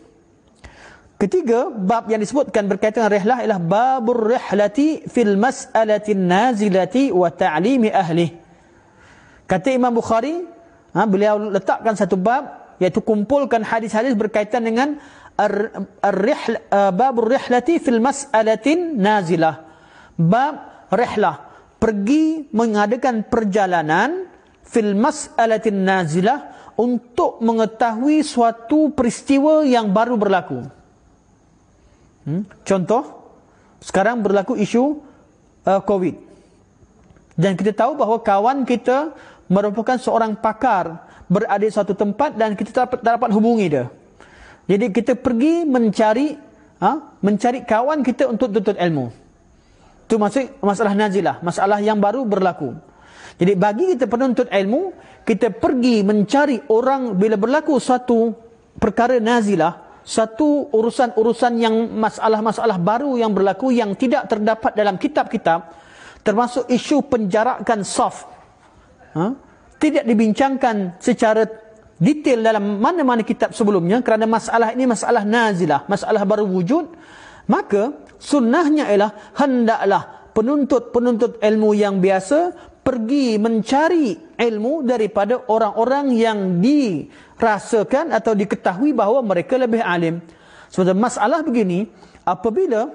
Ketiga, bab yang disebutkan berkaitan dengan rihlah ialah babur rihlati fil mas'alatin nazilati wa ta'limi ahli. Kata Imam Bukhari, beliau letakkan satu bab, iaitu kumpulkan hadis-hadis berkaitan dengan babur rihlati fil mas'alatin nazilah. Bab rihlah, pergi mengadakan perjalanan fil mas'alatin nazilah, untuk mengetahui suatu peristiwa yang baru berlaku. Contoh, sekarang berlaku isu COVID. Dan kita tahu bahawa kawan kita merupakan seorang pakar, berada di suatu tempat dan kita tak dapat hubungi dia. Jadi kita pergi mencari kawan kita untuk tuntut ilmu. Itu maksud masalah nazilah, masalah yang baru berlaku. Jadi bagi kita penuntut ilmu, kita pergi mencari orang bila berlaku suatu perkara nazilah, satu urusan-urusan yang masalah-masalah baru yang berlaku yang tidak terdapat dalam kitab-kitab, termasuk isu penjarakan saf. Tidak dibincangkan secara detail dalam mana-mana kitab sebelumnya, kerana masalah ini masalah nazilah, masalah baru wujud. Maka sunnahnya ialah hendaklah penuntut ilmu yang biasa pergi mencari ilmu daripada orang-orang yang dirasakan atau diketahui bahawa mereka lebih alim. Sebab masalah begini, apabila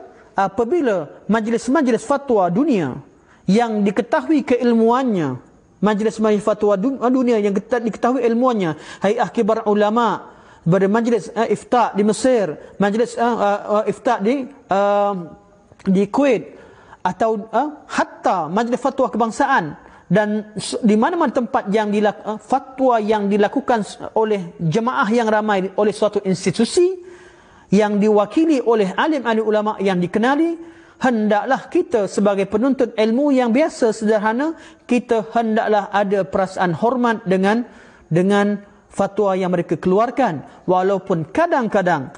majlis-majlis fatwa dunia yang diketahui keilmuannya, majlis-majlis fatwa dunia yang diketahui ilmuannya, Hay'ah Kibar Ulama, pada majlis ifta di Mesir, majlis ifta di Kuwait, atau hatta majlis fatwa kebangsaan, dan di mana-mana tempat yang fatwa yang dilakukan oleh jemaah yang ramai, oleh suatu institusi yang diwakili oleh alim-alim ulama yang dikenali, hendaklah kita sebagai penuntut ilmu yang biasa sederhana, kita hendaklah ada perasaan hormat dengan fatwa yang mereka keluarkan, walaupun kadang-kadang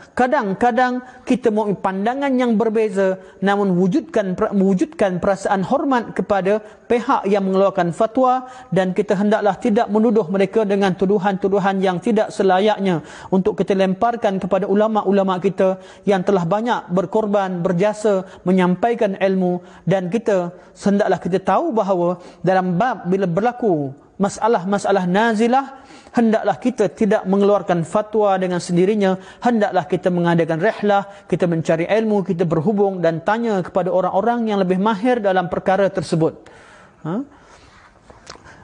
kita mempunyai pandangan yang berbeza, namun mewujudkan perasaan hormat kepada pihak yang mengeluarkan fatwa, dan kita hendaklah tidak menuduh mereka dengan tuduhan-tuduhan yang tidak selayaknya untuk kita lemparkan kepada ulama-ulama kita yang telah banyak berkorban, berjasa menyampaikan ilmu. Dan kita hendaklah kita tahu bahawa dalam bab bila berlaku masalah-masalah nazilah, hendaklah kita tidak mengeluarkan fatwa dengan sendirinya. Hendaklah kita mengadakan rihlah, kita mencari ilmu, kita berhubung dan tanya kepada orang-orang yang lebih mahir dalam perkara tersebut.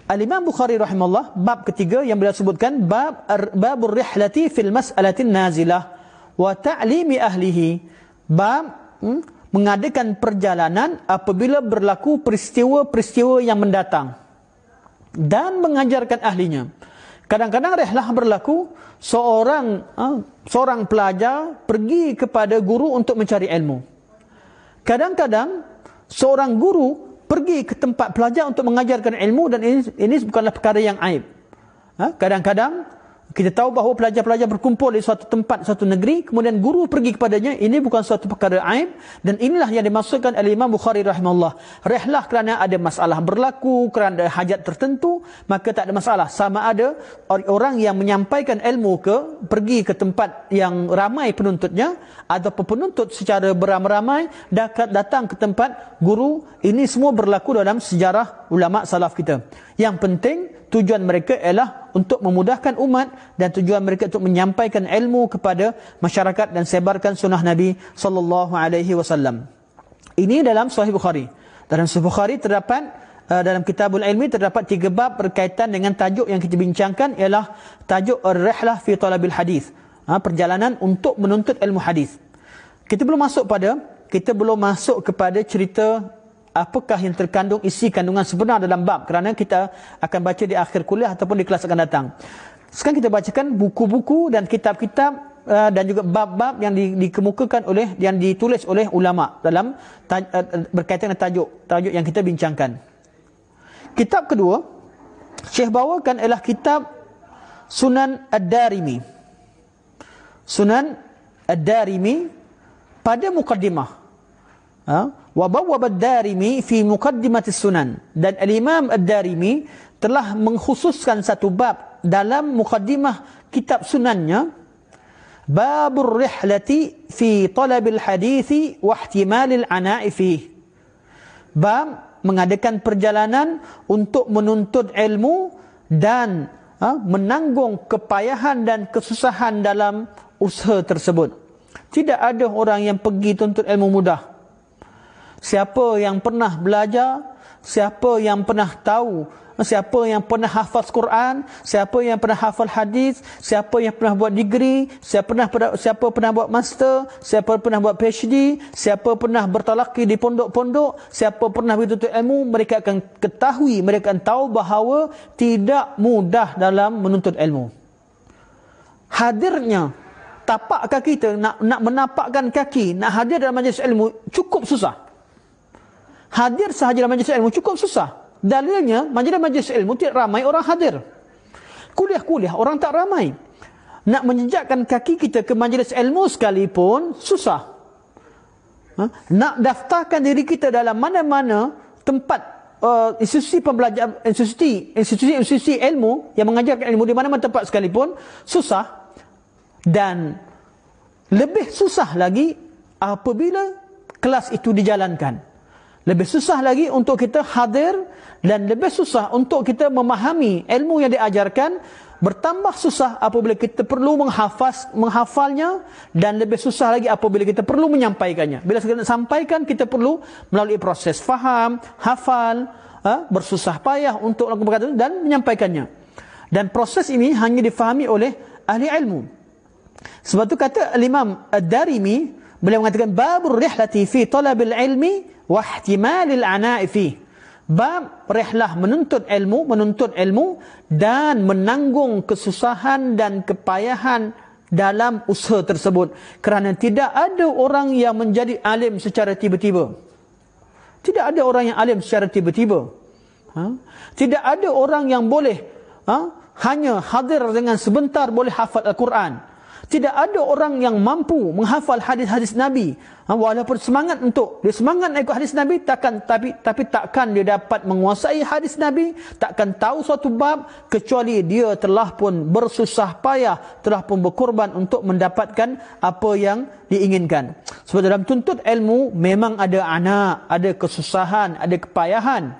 Al-Imam Bukhari rahimahullah, bab ketiga yang beliau sebutkan, babur rihlati fil mas'alatin nazilah wa ta'limi ahlihi. Bab mengadakan perjalanan apabila berlaku peristiwa-peristiwa yang mendatang dan mengajarkan ahlinya. Kadang-kadang rihlah berlaku, seorang pelajar pergi kepada guru untuk mencari ilmu. Kadang-kadang seorang guru pergi ke tempat pelajar untuk mengajarkan ilmu, dan ini bukanlah perkara yang aib. Kadang-kadang kita tahu bahawa pelajar-pelajar berkumpul di suatu tempat, suatu negeri, kemudian guru pergi kepadanya. Ini bukan suatu perkara aib, dan inilah yang dimaksudkan oleh Imam Bukhari rahimahullah. Rihlah kerana ada masalah berlaku, kerana ada hajat tertentu, maka tak ada masalah. Sama ada orang yang menyampaikan ilmu pergi ke tempat yang ramai penuntutnya, ataupun penuntut secara beramai-ramai datang ke tempat guru. Ini semua berlaku dalam sejarah ulama salaf kita. Yang penting tujuan mereka ialah untuk memudahkan umat, dan tujuan mereka untuk menyampaikan ilmu kepada masyarakat dan sebarkan sunnah Nabi sallallahu alaihi wasallam. Ini dalam Sahih Bukhari. Dalam Sahih Bukhari terdapat dalam Kitabul Ilmi terdapat 3 bab berkaitan dengan tajuk yang kita bincangkan, ialah tajuk ar-rihlah fi talabil hadis. Perjalanan untuk menuntut ilmu hadis. Kita belum masuk kepada cerita apakah yang terkandung isi kandungan sebenar dalam bab, kerana kita akan baca di akhir kuliah ataupun di kelas akan datang. Sekarang kita bacakan buku-buku dan kitab-kitab dan juga bab-bab yang dikemukakan yang ditulis oleh ulama dalam berkaitan dengan tajuk yang kita bincangkan. Kitab kedua Syekh bawakan ialah kitab Sunan Ad-Darimi. Sunan Ad-Darimi pada mukaddimah. Wa bawwaba Ad-Darimi fi muqaddimatis sunan. Dan Al-Imam Ad-Darimi telah mengkhususkan satu bab dalam muqaddimah kitab sunannya, babur rihlati fi talabil hadithi wa ihtimalil ana'i fih. Bab mengadakan perjalanan untuk menuntut ilmu dan menanggung kepayahan dan kesusahan dalam usaha tersebut. Tidak ada orang yang pergi tuntut ilmu mudah. Siapa yang pernah belajar, siapa yang pernah tahu, siapa yang pernah hafal Quran, siapa yang pernah hafal hadis, siapa yang pernah buat degree, siapa pernah buat master, siapa pernah buat PhD, siapa pernah bertalaqi di pondok-pondok, siapa pernah bertuntut ilmu, mereka akan ketahui, mereka akan tahu bahawa tidak mudah dalam menuntut ilmu. Hadirnya tapak kaki kita, nak menapakkan kaki, nak hadir dalam majlis ilmu cukup susah. Hadir sahaja dalam majlis ilmu cukup susah. Dalilnya, majlis ilmu tidak ramai orang hadir. Kuliah-kuliah orang tak ramai. Nak menjejakkan kaki kita ke majlis ilmu sekalipun susah. Nak daftarkan diri kita dalam mana-mana tempat institusi pembelajaran, institusi ilmu yang mengajarkan ilmu di mana-mana tempat sekalipun susah. Dan lebih susah lagi apabila kelas itu dijalankan. Lebih susah lagi untuk kita hadir, dan lebih susah untuk kita memahami ilmu yang diajarkan. Bertambah susah apabila kita perlu menghafalnya, dan lebih susah lagi apabila kita perlu menyampaikannya. Bila kita sampaikan, kita perlu melalui proses faham, hafal, bersusah payah untuk melakukan dan menyampaikannya. Dan proses ini hanya difahami oleh ahli ilmu. Sebab itu kata Imam Ad-Darimi, beliau mengatakan babur rihlati fi talabil ilmi wa ihtimalil ana'i fi. Bab rihlah menuntut ilmu dan menanggung kesusahan dan kepayahan dalam usaha tersebut. Kerana tidak ada orang yang menjadi alim secara tiba-tiba. Tidak ada orang yang alim secara tiba-tiba. Tidak ada orang yang boleh hanya hadir dengan sebentar boleh hafal Al-Quran. Tidak ada orang yang mampu menghafal hadis-hadis Nabi. Walaupun semangat nak ikut hadis Nabi, tapi takkan dia dapat menguasai hadis Nabi, takkan tahu suatu bab, kecuali dia telah pun bersusah payah, telah pun berkorban untuk mendapatkan apa yang diinginkan. Sebab dalam tuntut ilmu memang ada anak, ada kesusahan, ada kepayahan.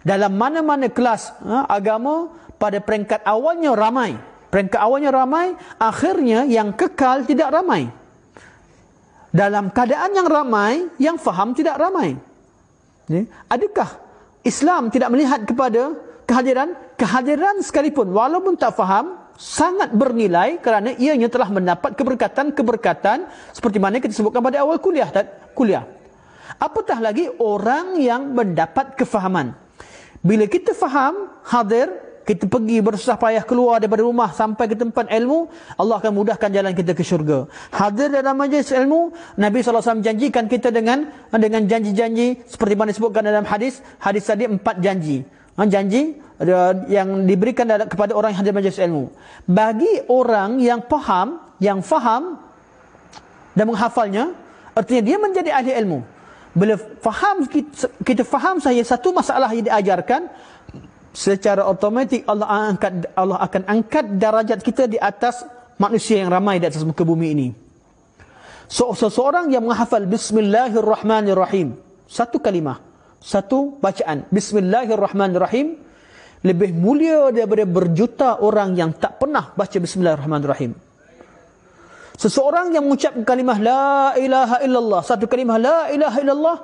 Dalam mana-mana kelas agama, pada peringkat awalnya ramai. Peringkat awalnya ramai, akhirnya yang kekal tidak ramai. Dalam keadaan yang ramai, yang faham tidak ramai. Adakah Islam tidak melihat kepada kehadiran? Kehadiran sekalipun, walaupun tak faham, sangat bernilai kerana ianya telah mendapat keberkatan seperti mana kita sebutkan pada awal kuliah. Apatah lagi orang yang mendapat kefahaman. Bila kita faham, hadir, kita pergi bersusah payah keluar daripada rumah sampai ke tempat ilmu, Allah akan mudahkan jalan kita ke syurga. Hadir dalam majlis ilmu, Nabi SAW janjikan kita dengan janji-janji seperti mana disebutkan dalam hadis tadi 4 janji. Janji yang diberikan kepada orang yang hadir majlis ilmu. Bagi orang yang faham dan menghafalnya, artinya dia menjadi ahli ilmu. Bila faham, kita faham saja satu masalah yang diajarkan, secara automatik Allah akan angkat darajat kita di atas manusia yang ramai di atas muka bumi ini. Seseorang yang menghafal Bismillahirrahmanirrahim, satu kalimah, satu bacaan Bismillahirrahmanirrahim, lebih mulia daripada berjuta orang yang tak pernah baca Bismillahirrahmanirrahim. Seseorang yang mengucap kalimah la ilaha illallah, satu kalimah la ilaha illallah,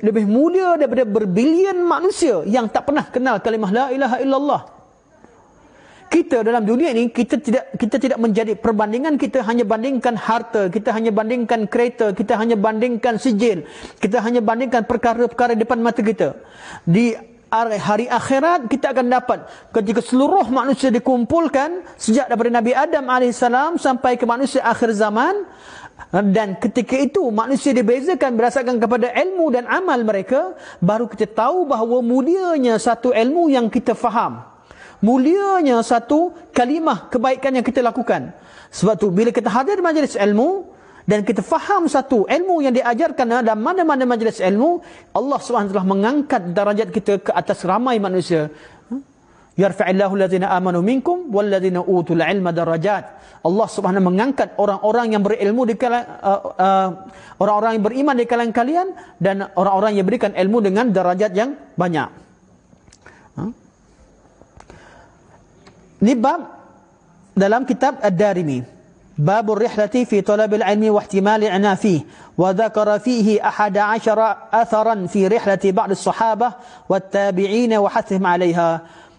lebih mulia daripada berbilion manusia yang tak pernah kenal kalimah la ilaha illallah. Kita dalam dunia ini, kita tidak menjadi perbandingan, kita hanya bandingkan harta, kita hanya bandingkan kereta, kita hanya bandingkan sijil, kita hanya bandingkan perkara-perkara depan mata kita. Di hari akhirat kita akan dapat ketika seluruh manusia dikumpulkan sejak daripada Nabi Adam AS sampai ke manusia akhir zaman, dan ketika itu manusia dibezakan berdasarkan kepada ilmu dan amal mereka, baru kita tahu bahawa mulianya satu ilmu yang kita faham, mulianya satu kalimah kebaikan yang kita lakukan. Sebab tu bila kita hadir majlis ilmu dan kita faham satu ilmu yang diajarkan dalam mana-mana majlis ilmu, Allah SWT telah mengangkat darajat kita ke atas ramai manusia. Yarfa'illahu allazina amanu minkum wallazina utul ilma darajat. Allah SWT mengangkat orang-orang yang berilmu di orang-orang yang beriman di kalangan kalian, dan orang-orang yang berikan ilmu dengan darajat yang banyak. Ini bab dalam kitab Ad-Darimi. باب الرحلة في طلب العلم واحتمال العناء فيه، وذكر فيه 11 أثرا في رحلة بعض الصحابة والتابعين وحثهم عليها.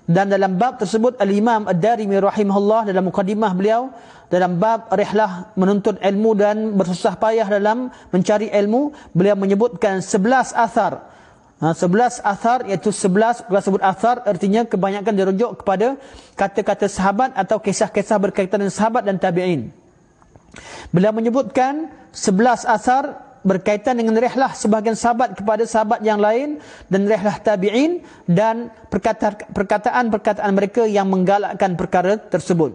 Dan dalam bab tersebut Al-Imam Ad-Darimi rahimahullah, dalam mukadimah beliau dalam bab rihlah menuntut ilmu dan bersusah payah dalam mencari ilmu, beliau menyebutkan 11 athar. 11 athar, iaitu 11, kalau sebut athar artinya kebanyakan dirujuk kepada kata-kata sahabat atau kisah-kisah berkaitan dengan sahabat dan tabi'in. Beliau menyebutkan 11 asar berkaitan dengan rihlah sebahagian sahabat kepada sahabat yang lain dan rihlah tabi'in, dan perkataan-perkataan mereka yang menggalakkan perkara tersebut.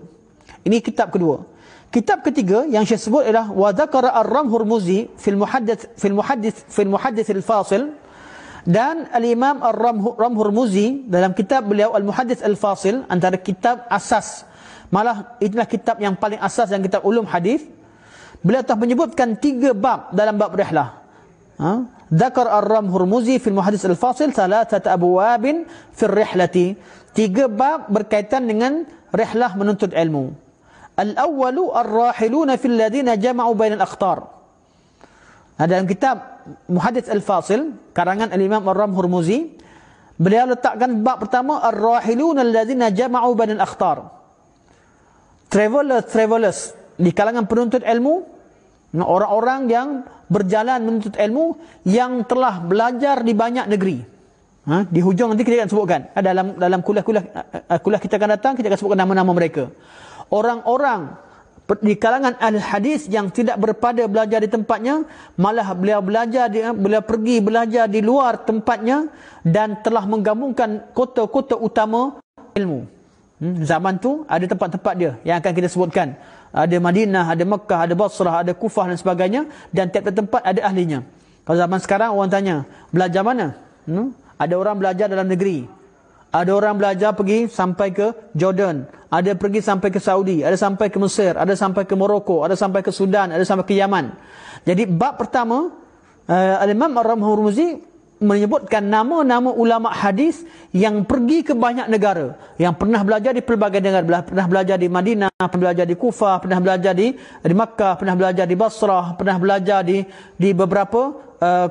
Ini kitab kedua. Kitab ketiga yang saya sebut adalah wa dzakara ar-Ramhurmuzi fil muhaddits al-fasil. Dan al-Imam ar-Ramhurmuzi dalam kitab beliau Al-Muhaddits Al-Fasil, antara kitab asas, malah itulah kitab yang paling asas dalam kitab ulum hadis. Beliau telah menyebutkan 3 bab dalam bab rihlah. Dzakar ar-Ramhurmuzi fil Muhaddits Al-Fasil thalathata abwabin fil rihlati. 3 bab berkaitan dengan rihlah menuntut ilmu. Al-awwalu ar-rahiluna fil ladina jama'u bainal akhtar. Dalam kitab Muhaddits Al-Fasil karangan al-Imam ar-Ramhurmuzi, beliau letakkan bab pertama ar-rahiluna allazina jama'u bainal akhtar. Travelers di kalangan penuntut ilmu, orang-orang yang berjalan menuntut ilmu yang telah belajar di banyak negeri. Di hujung nanti kita akan sebutkan, dalam kuliah kita akan datang, kita akan sebutkan nama-nama mereka. Orang-orang di kalangan ahli hadis yang tidak berpada belajar di tempatnya, malah beliau pergi belajar di luar tempatnya dan telah menggabungkan kota-kota utama ilmu. Zaman tu ada tempat-tempat dia yang akan kita sebutkan. Ada Madinah, ada Mekah, ada Basrah, ada Kufah dan sebagainya, dan tiap-tiap tempat ada ahlinya. Kalau zaman sekarang orang tanya, belajar mana? Ada orang belajar dalam negeri. Ada orang belajar pergi sampai ke Jordan, ada pergi sampai ke Saudi, ada sampai ke Mesir, ada sampai ke Morocco, ada sampai ke Sudan, ada sampai ke Yaman. Jadi bab pertama, Al-Imam Ar-Ramhurmuzi menyebutkan nama-nama ulama hadis yang pergi ke banyak negara, yang pernah belajar di pelbagai negara, pernah belajar di Madinah, pernah belajar di Kufah, pernah belajar di Makkah, pernah belajar di Basrah, pernah belajar di beberapa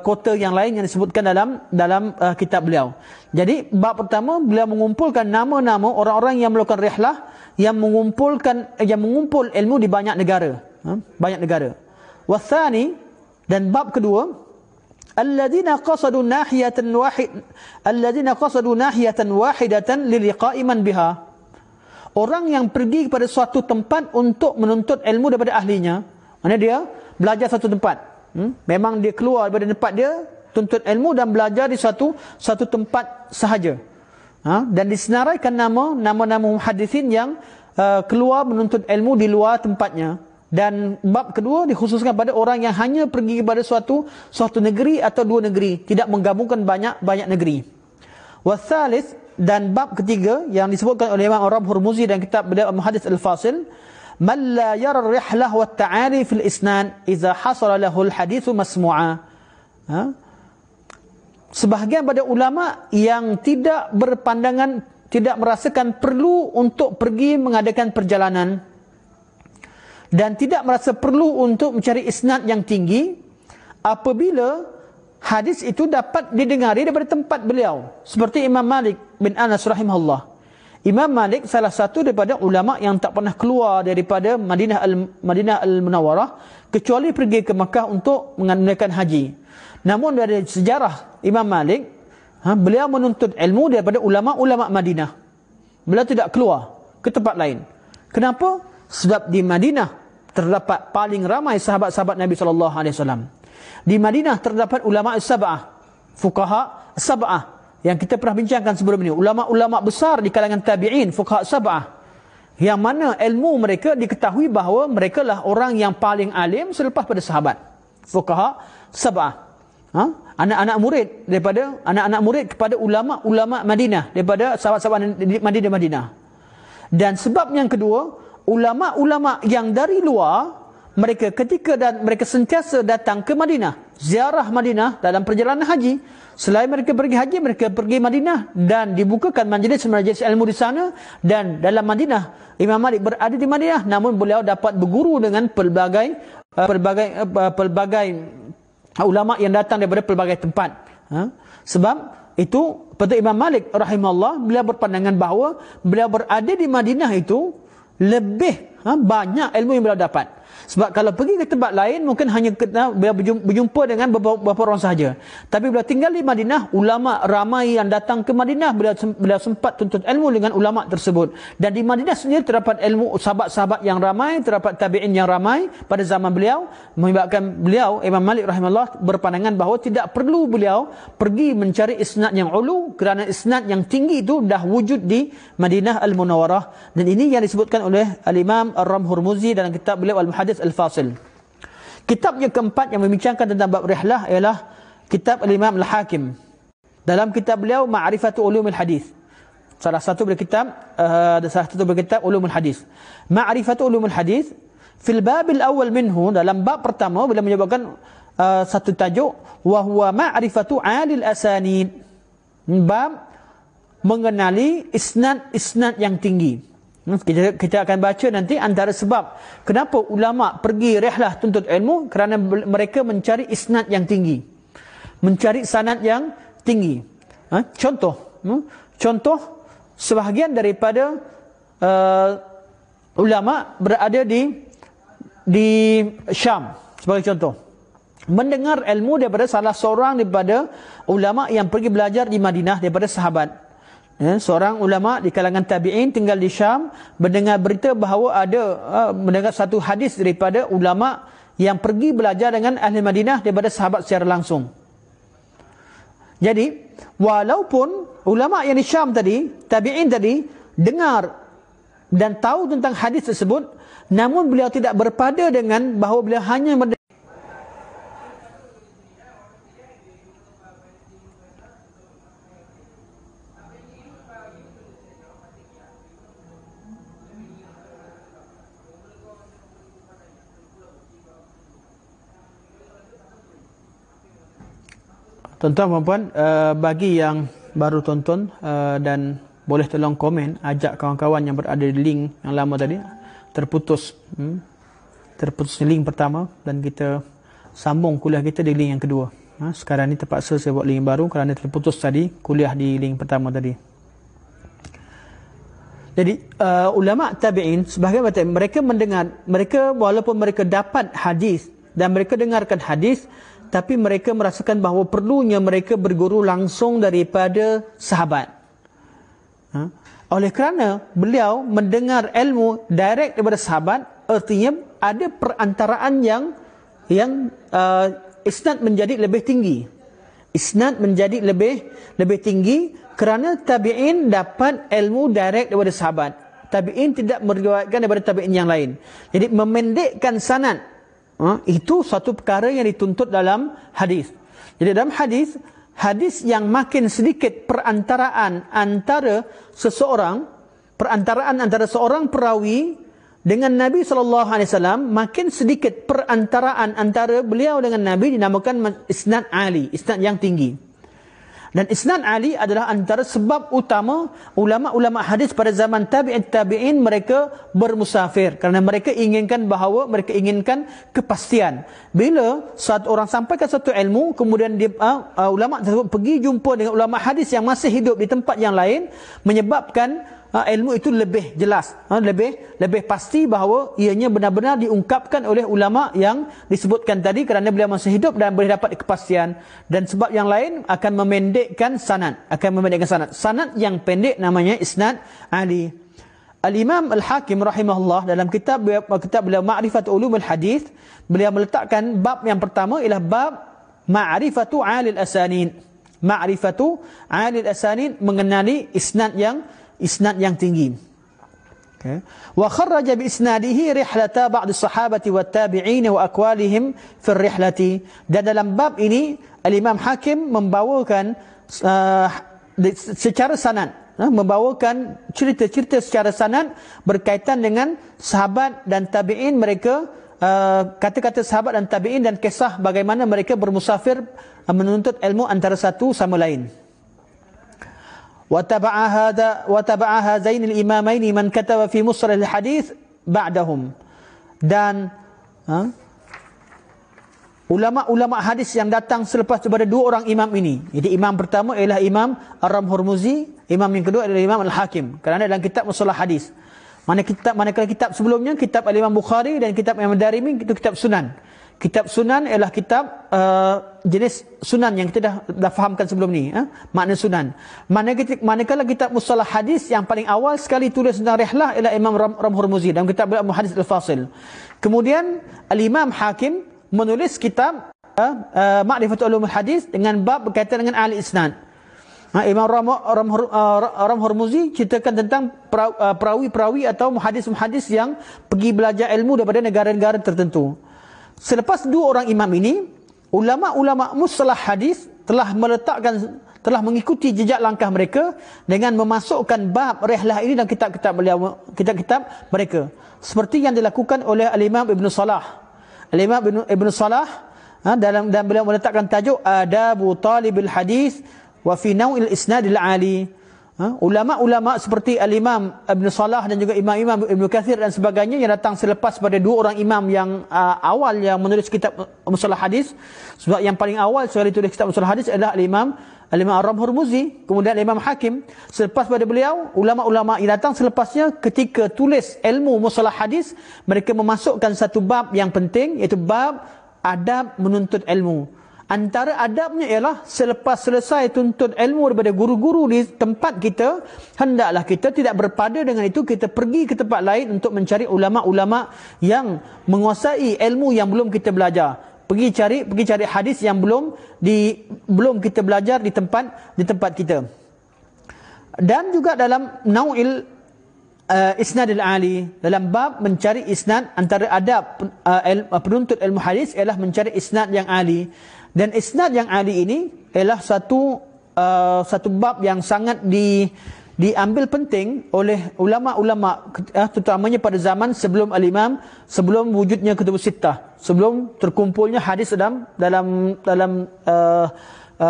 kota yang lain yang disebutkan dalam kitab beliau. Jadi bab pertama beliau mengumpulkan nama-nama orang-orang yang melakukan rihlah, yang mengumpul ilmu di banyak negara, banyak negara. Wathani, dan bab kedua, الذين قصدوا ناحية واحدة للقاء من بها. Orang yang pergi kepada suatu tempat untuk menuntut ilmu daripada ahlinya. Maksudnya dia belajar satu tempat. Memang dia keluar daripada tempat dia tuntut ilmu dan belajar di satu tempat sahaja. Dan disenaraikan nama-nama muhaddisin yang keluar menuntut ilmu di luar tempatnya. Dan bab kedua dikhususkan pada orang yang hanya pergi kepada suatu negeri atau dua negeri, tidak menggabungkan banyak negeri. Wasalis, dan bab ketiga yang disebutkan oleh Imam Ar-Rabb Hurmuzi dan kitab beliau Al-Muhaddits Al-Fasil, man la yara ar-rihlah wa at-ta'ali fil isnan idza hasala lahu al-haditsu masmu'a. Sebahagian pada ulama yang tidak berpandangan, tidak merasakan perlu untuk pergi mengadakan perjalanan dan tidak merasa perlu untuk mencari isnad yang tinggi apabila hadis itu dapat didengari daripada tempat beliau. Seperti Imam Malik bin Anas rahimahullah. Imam Malik salah satu daripada ulama yang tak pernah keluar daripada Madinah Al-Munawwarah kecuali pergi ke Makkah untuk menunaikan haji. Namun dari sejarah Imam Malik, beliau menuntut ilmu daripada ulama-ulama Madinah. Beliau tidak keluar ke tempat lain. Kenapa? Sebab di Madinah terdapat paling ramai sahabat-sahabat Nabi SAW. Di Madinah terdapat ulama as-sab'ah, fuqaha as-sab'ah yang kita pernah bincangkan sebelum ini. Ulama-ulama besar di kalangan tabi'in, fuqaha as-sab'ah, yang mana ilmu mereka diketahui bahawa mereka lah orang yang paling alim selepas pada sahabat. Fuqaha as-sab'ah. Anak-anak murid kepada ulama-ulama Madinah, daripada sahabat-sahabat Madinah. Dan sebab yang kedua, ulama-ulama yang dari luar, mereka sentiasa datang ke Madinah, ziarah Madinah dalam perjalanan haji. Selain mereka pergi haji, mereka pergi Madinah dan dibukakan majlis ilmu di sana. Dan dalam Madinah, Imam Malik berada di Madinah, namun beliau dapat berguru dengan pelbagai ulama yang datang daripada pelbagai tempat. Sebab itu pada Imam Malik rahimahullah, beliau berpandangan bahawa beliau berada di Madinah itu lebih banyak ilmu yang beliau dapat. Sebab kalau pergi ke tempat lain, mungkin hanya beliau berjumpa dengan beberapa orang sahaja. Tapi beliau tinggal di Madinah, ulama ramai yang datang ke Madinah, beliau sempat tuntut ilmu dengan ulama tersebut. Dan di Madinah sendiri terdapat ilmu sahabat-sahabat yang ramai, terdapat tabi'in yang ramai pada zaman beliau, menyebabkan beliau, Imam Malik rahimahullah, berpandangan bahawa tidak perlu beliau pergi mencari isnad yang ulu, kerana isnad yang tinggi itu dah wujud di Madinah Al-Munawwarah. Dan ini yang disebutkan oleh Al-Imam Ar-Rabb Hurmuzi dalam kitab beliau Al-Muhaddits Al-Fasil. Kitab yang keempat yang membincangkan tentang bab rihlah ialah kitab Al-Imam Al-Hakim. Dalam kitab beliau Ma'rifatu Ulumul Hadis. Salah satu kitab Ulumul Hadis. Ma'rifatu Ulumul Hadis fil babil awal minhu, dalam bab pertama beliau menyebutkan satu tajuk, wa huwa ma'rifatu 'alil asanid. Bab mengenali isnad yang tinggi. Kita akan baca nanti antara sebab kenapa ulama pergi rihlah tuntut ilmu, kerana mereka mencari isnad yang tinggi, mencari sanad yang tinggi. Contoh sebahagian daripada ulama berada di Syam sebagai contoh, mendengar ilmu daripada salah seorang daripada ulama yang pergi belajar di Madinah daripada sahabat. Seorang ulama di kalangan tabi'in tinggal di Syam, mendengar berita bahawa ada mendengar satu hadis daripada ulama yang pergi belajar dengan ahli Madinah daripada sahabat secara langsung. Jadi walaupun ulama yang di Syam tadi, tabi'in tadi, dengar dan tahu tentang hadis tersebut, namun beliau tidak berpada dengan bahawa beliau hanya Tuan-tuan puan-puan, bagi yang baru tonton dan boleh tolong komen, ajak kawan-kawan yang berada di link yang lama tadi, terputus link pertama, dan kita sambung kuliah kita di link yang kedua. Sekarang ni terpaksa saya buat link baru kerana terputus tadi kuliah di link pertama tadi. Jadi ulama tabi'in sebahagian mereka mendengar, mereka walaupun mereka dapat hadis dan mereka dengarkan hadis, tapi mereka merasakan bahawa perlunya mereka berguru langsung daripada sahabat. Oleh kerana beliau mendengar ilmu direct daripada sahabat, artinya ada perantaraan yang isnad menjadi lebih tinggi. Isnad menjadi lebih tinggi kerana tabi'in dapat ilmu direct daripada sahabat. Tabi'in tidak meriwayatkan daripada tabi'in yang lain. Jadi memendekkan sanad, itu satu perkara yang dituntut dalam hadis. Jadi dalam hadis yang makin sedikit perantaraan antara seorang perawi dengan Nabi SAW, makin sedikit perantaraan antara beliau dengan Nabi, dinamakan isnad ali, isnad yang tinggi. Dan isnad ali adalah antara sebab utama ulama-ulama hadis pada zaman tabi'in mereka bermusafir, kerana mereka inginkan kepastian. Bila satu orang sampaikan satu ilmu, kemudian ulama tersebut pergi jumpa dengan ulama hadis yang masih hidup di tempat yang lain, menyebabkan ilmu itu lebih jelas, lebih pasti bahawa ianya benar-benar diungkapkan oleh ulama yang disebutkan tadi, kerana beliau masih hidup dan boleh dapat kepastian. Dan sebab yang lain akan memendekkan sanad, sanad yang pendek namanya isnad ali. Al-Imam Al-Hakim rahimahullah dalam kitab beliau Ma'rifat Ulumul Hadis, beliau meletakkan bab yang pertama ialah bab Ma'rifatu Alil Asanid. Ma'rifatu Alil Asanid, mengenali isnad yang tinggi. Okay. Wa kharraja bi isnadihi rihlata ba'd as-sahabati wat tabi'in wa aqwalihim fi ar-rihlati. Dan dalam bab ini Al-Imam Hakim membawakan secara sanad, membawakan cerita-cerita secara sanad berkaitan dengan sahabat dan tabi'in mereka, kata-kata sahabat dan tabi'in, dan kisah bagaimana mereka bermusafir menuntut ilmu antara satu sama lain. وتبع هذين الإمامين من كتب في مصطلح الحديث بعدهم. Dan ulama-ulama hadis yang datang selepas daripada dua orang imam ini. Jadi imam pertama ialah Imam Ar-Ramhurmuzi, imam yang kedua adalah Imam Al-Hakim. Kerana dalam kitab Mustalah Hadis, manakala kitab sebelumnya, kitab Al-Imam Bukhari dan kitab Imam Darimi, itu kitab Sunan. Kitab Sunan ialah kitab jenis Sunan yang kita dah fahamkan sebelum ni, makna Sunan. Manakala kitab Mustalah Hadis yang paling awal sekali tulis tentang rihlah ialah Imam Ramhurmuzi dalam kitab Al-Muhaddits Al-Fasil. Kemudian Al-Imam Hakim menulis kitab Ma'rifatul Ulumul Hadis dengan bab berkaitan dengan ahli isnad. Imam Ramhurmuzi ceritakan tentang perawi-perawi atau muhadis-muhadis yang pergi belajar ilmu daripada negara-negara tertentu. Selepas dua orang imam ini, ulama-ulama mustalah hadis telah mengikuti jejak langkah mereka dengan memasukkan bab rihlah ini dalam kitab-kitab mereka, seperti yang dilakukan oleh Al-Imam Ibn Salah. Al-Imam Ibn Salah dan beliau meletakkan tajuk Adabu Talibil Hadis wa fi Naw'il Isnadil Ali. Ulama-ulama seperti Al-Imam Ibn Salah dan juga Imam Ibn Kathir dan sebagainya yang datang selepas pada dua orang imam yang awal yang menulis kitab Mustalah Hadis. Sebab yang paling awal sekali tulis kitab Mustalah Hadis adalah Al-Imam Ar-Ramhurmuzi, kemudian Imam Hakim. Selepas pada beliau, ulama-ulama yang datang selepasnya ketika tulis ilmu Mustalah Hadis, mereka memasukkan satu bab yang penting, iaitu bab adab menuntut ilmu. Antara adabnya ialah selepas selesai tuntut ilmu daripada guru-guru di tempat kita, hendaklah kita tidak berpada dengan itu, kita pergi ke tempat lain untuk mencari ulama-ulama yang menguasai ilmu yang belum kita belajar. Pergi cari hadis yang belum kita belajar di tempat kita. Dan juga dalam Nau'il Isnadil Ali, dalam bab mencari isnad, antara adab penuntut ilmu hadis ialah mencari isnad yang ali. Dan isnad yang ali ini ialah satu bab yang sangat diambil penting oleh ulama-ulama, terutamanya pada zaman sebelum sebelum wujudnya Kutubus Sittah, sebelum terkumpulnya hadis dalam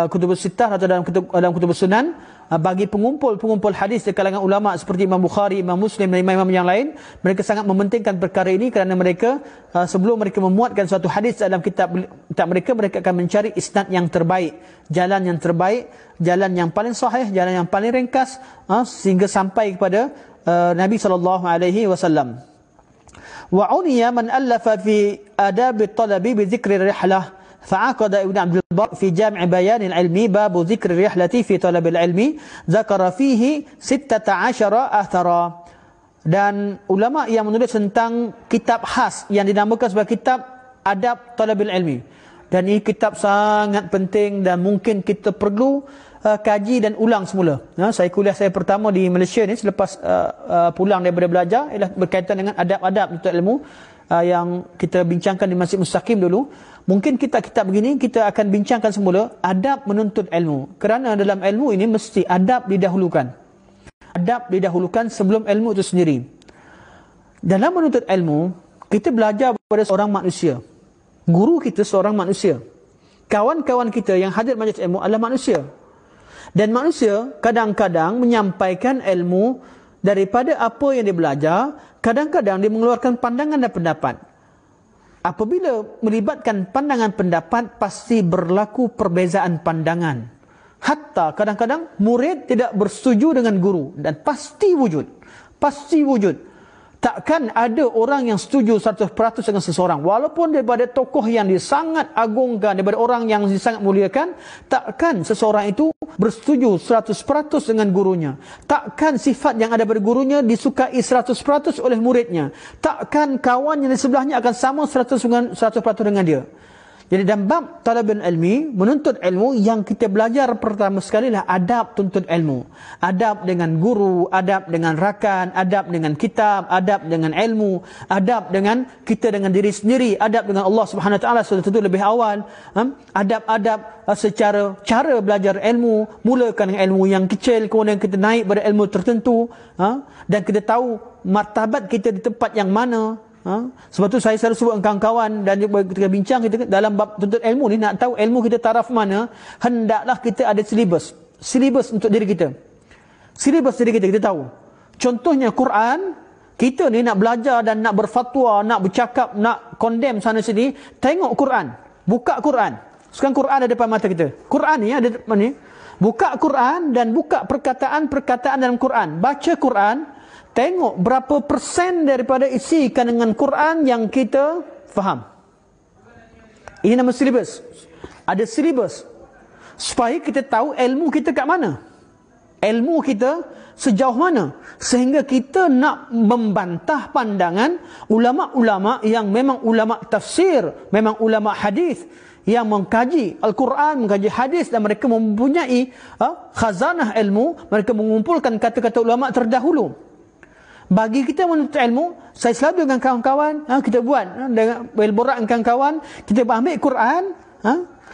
kutubus sittah atau dalam kutubus sunan, bagi pengumpul hadis di kalangan ulama seperti Imam Bukhari, Imam Muslim dan imam-imam yang lain, mereka sangat mementingkan perkara ini kerana mereka sebelum mereka memuatkan suatu hadis dalam kitab mereka akan mencari isnad yang terbaik, jalan yang terbaik, jalan yang paling sahih, jalan yang paling ringkas, sehingga sampai kepada Nabi sallallahu alaihi wasallam. Wa uniya man allafa fi adab at-talabi bi dhikri rihlah. فعقد ابن عبد البر في جامع بيان العلم باب ذكر الرحلة في طلب العلم ذكر فيه 16 أثرا. Dan ulama yang menulis tentang kitab khas yang dinamakan sebagai kitab adab talabil ilmi, dan ini kitab sangat penting dan mungkin kita perlu kaji dan ulang semula. Kuliah saya pertama di Malaysia ni selepas pulang daripada belajar ialah berkaitan dengan adab-adab untuk ilmu yang kita bincangkan di Masjid Mustaqim dulu. Mungkin kitab begini kita akan bincangkan semula adab menuntut ilmu, kerana dalam ilmu ini mesti adab didahulukan. Adab didahulukan sebelum ilmu itu sendiri. Dalam menuntut ilmu, kita belajar daripada seorang manusia. Guru kita seorang manusia. Kawan-kawan kita yang hadir majlis ilmu adalah manusia. Dan manusia kadang-kadang menyampaikan ilmu daripada apa yang dia belajar, kadang-kadang dia mengeluarkan pandangan dan pendapat. Apabila melibatkan pandangan pendapat, pasti berlaku perbezaan pandangan. Hatta kadang-kadang murid tidak bersetuju dengan guru, dan pasti wujud. Takkan ada orang yang setuju 100% dengan seseorang. Walaupun daripada tokoh yang disangat agungkan, daripada orang yang disangat muliakan, takkan seseorang itu bersetuju 100% dengan gurunya. Takkan sifat yang ada pada gurunya disukai 100% oleh muridnya. Takkan kawan yang di sebelahnya akan sama 100% dengan dia. Jadi dalam bab talabul ilmi, menuntut ilmu, yang kita belajar pertama sekali lah adab tuntut ilmu. Adab dengan guru, adab dengan rakan, adab dengan kitab, adab dengan ilmu, adab dengan kita dengan diri sendiri, adab dengan Allah Subhanahu Wa Taala sudah tentu lebih awal. Adab-adab secara cara belajar ilmu, mulakan dengan ilmu yang kecil, kemudian kita naik pada ilmu tertentu, dan kita tahu martabat kita di tempat yang mana. Sebab tu saya selalu sebut dengan kawan-kawan dan ketika bincang kita dalam bab tuntut ilmu ni, nak tahu ilmu kita taraf mana, hendaklah kita ada silibus untuk diri kita. Silibus diri kita tahu. Contohnya Quran, kita ni nak belajar dan nak berfatwa, nak bercakap, nak condemn sana sini, tengok Quran, buka Quran. Sekarang Quran ada depan mata kita. Quran ni ada depan ni. Buka Quran dan buka perkataan-perkataan dalam Quran. Baca Quran. Tengok berapa persen daripada isi kandungan Quran yang kita faham. Ini nama silibus. Ada silibus. Supaya kita tahu ilmu kita kat mana. Ilmu kita sejauh mana. Sehingga kita nak membantah pandangan ulama-ulama yang memang ulama tafsir, memang ulama hadis, yang mengkaji Al-Quran, mengkaji hadis, dan mereka mempunyai khazanah ilmu. Mereka mengumpulkan kata-kata ulama terdahulu. Bagi kita menuntut ilmu, saya selalu dengan kawan-kawan, kita buat dengan berborak dengan kawan-kawan, kita ambil Quran,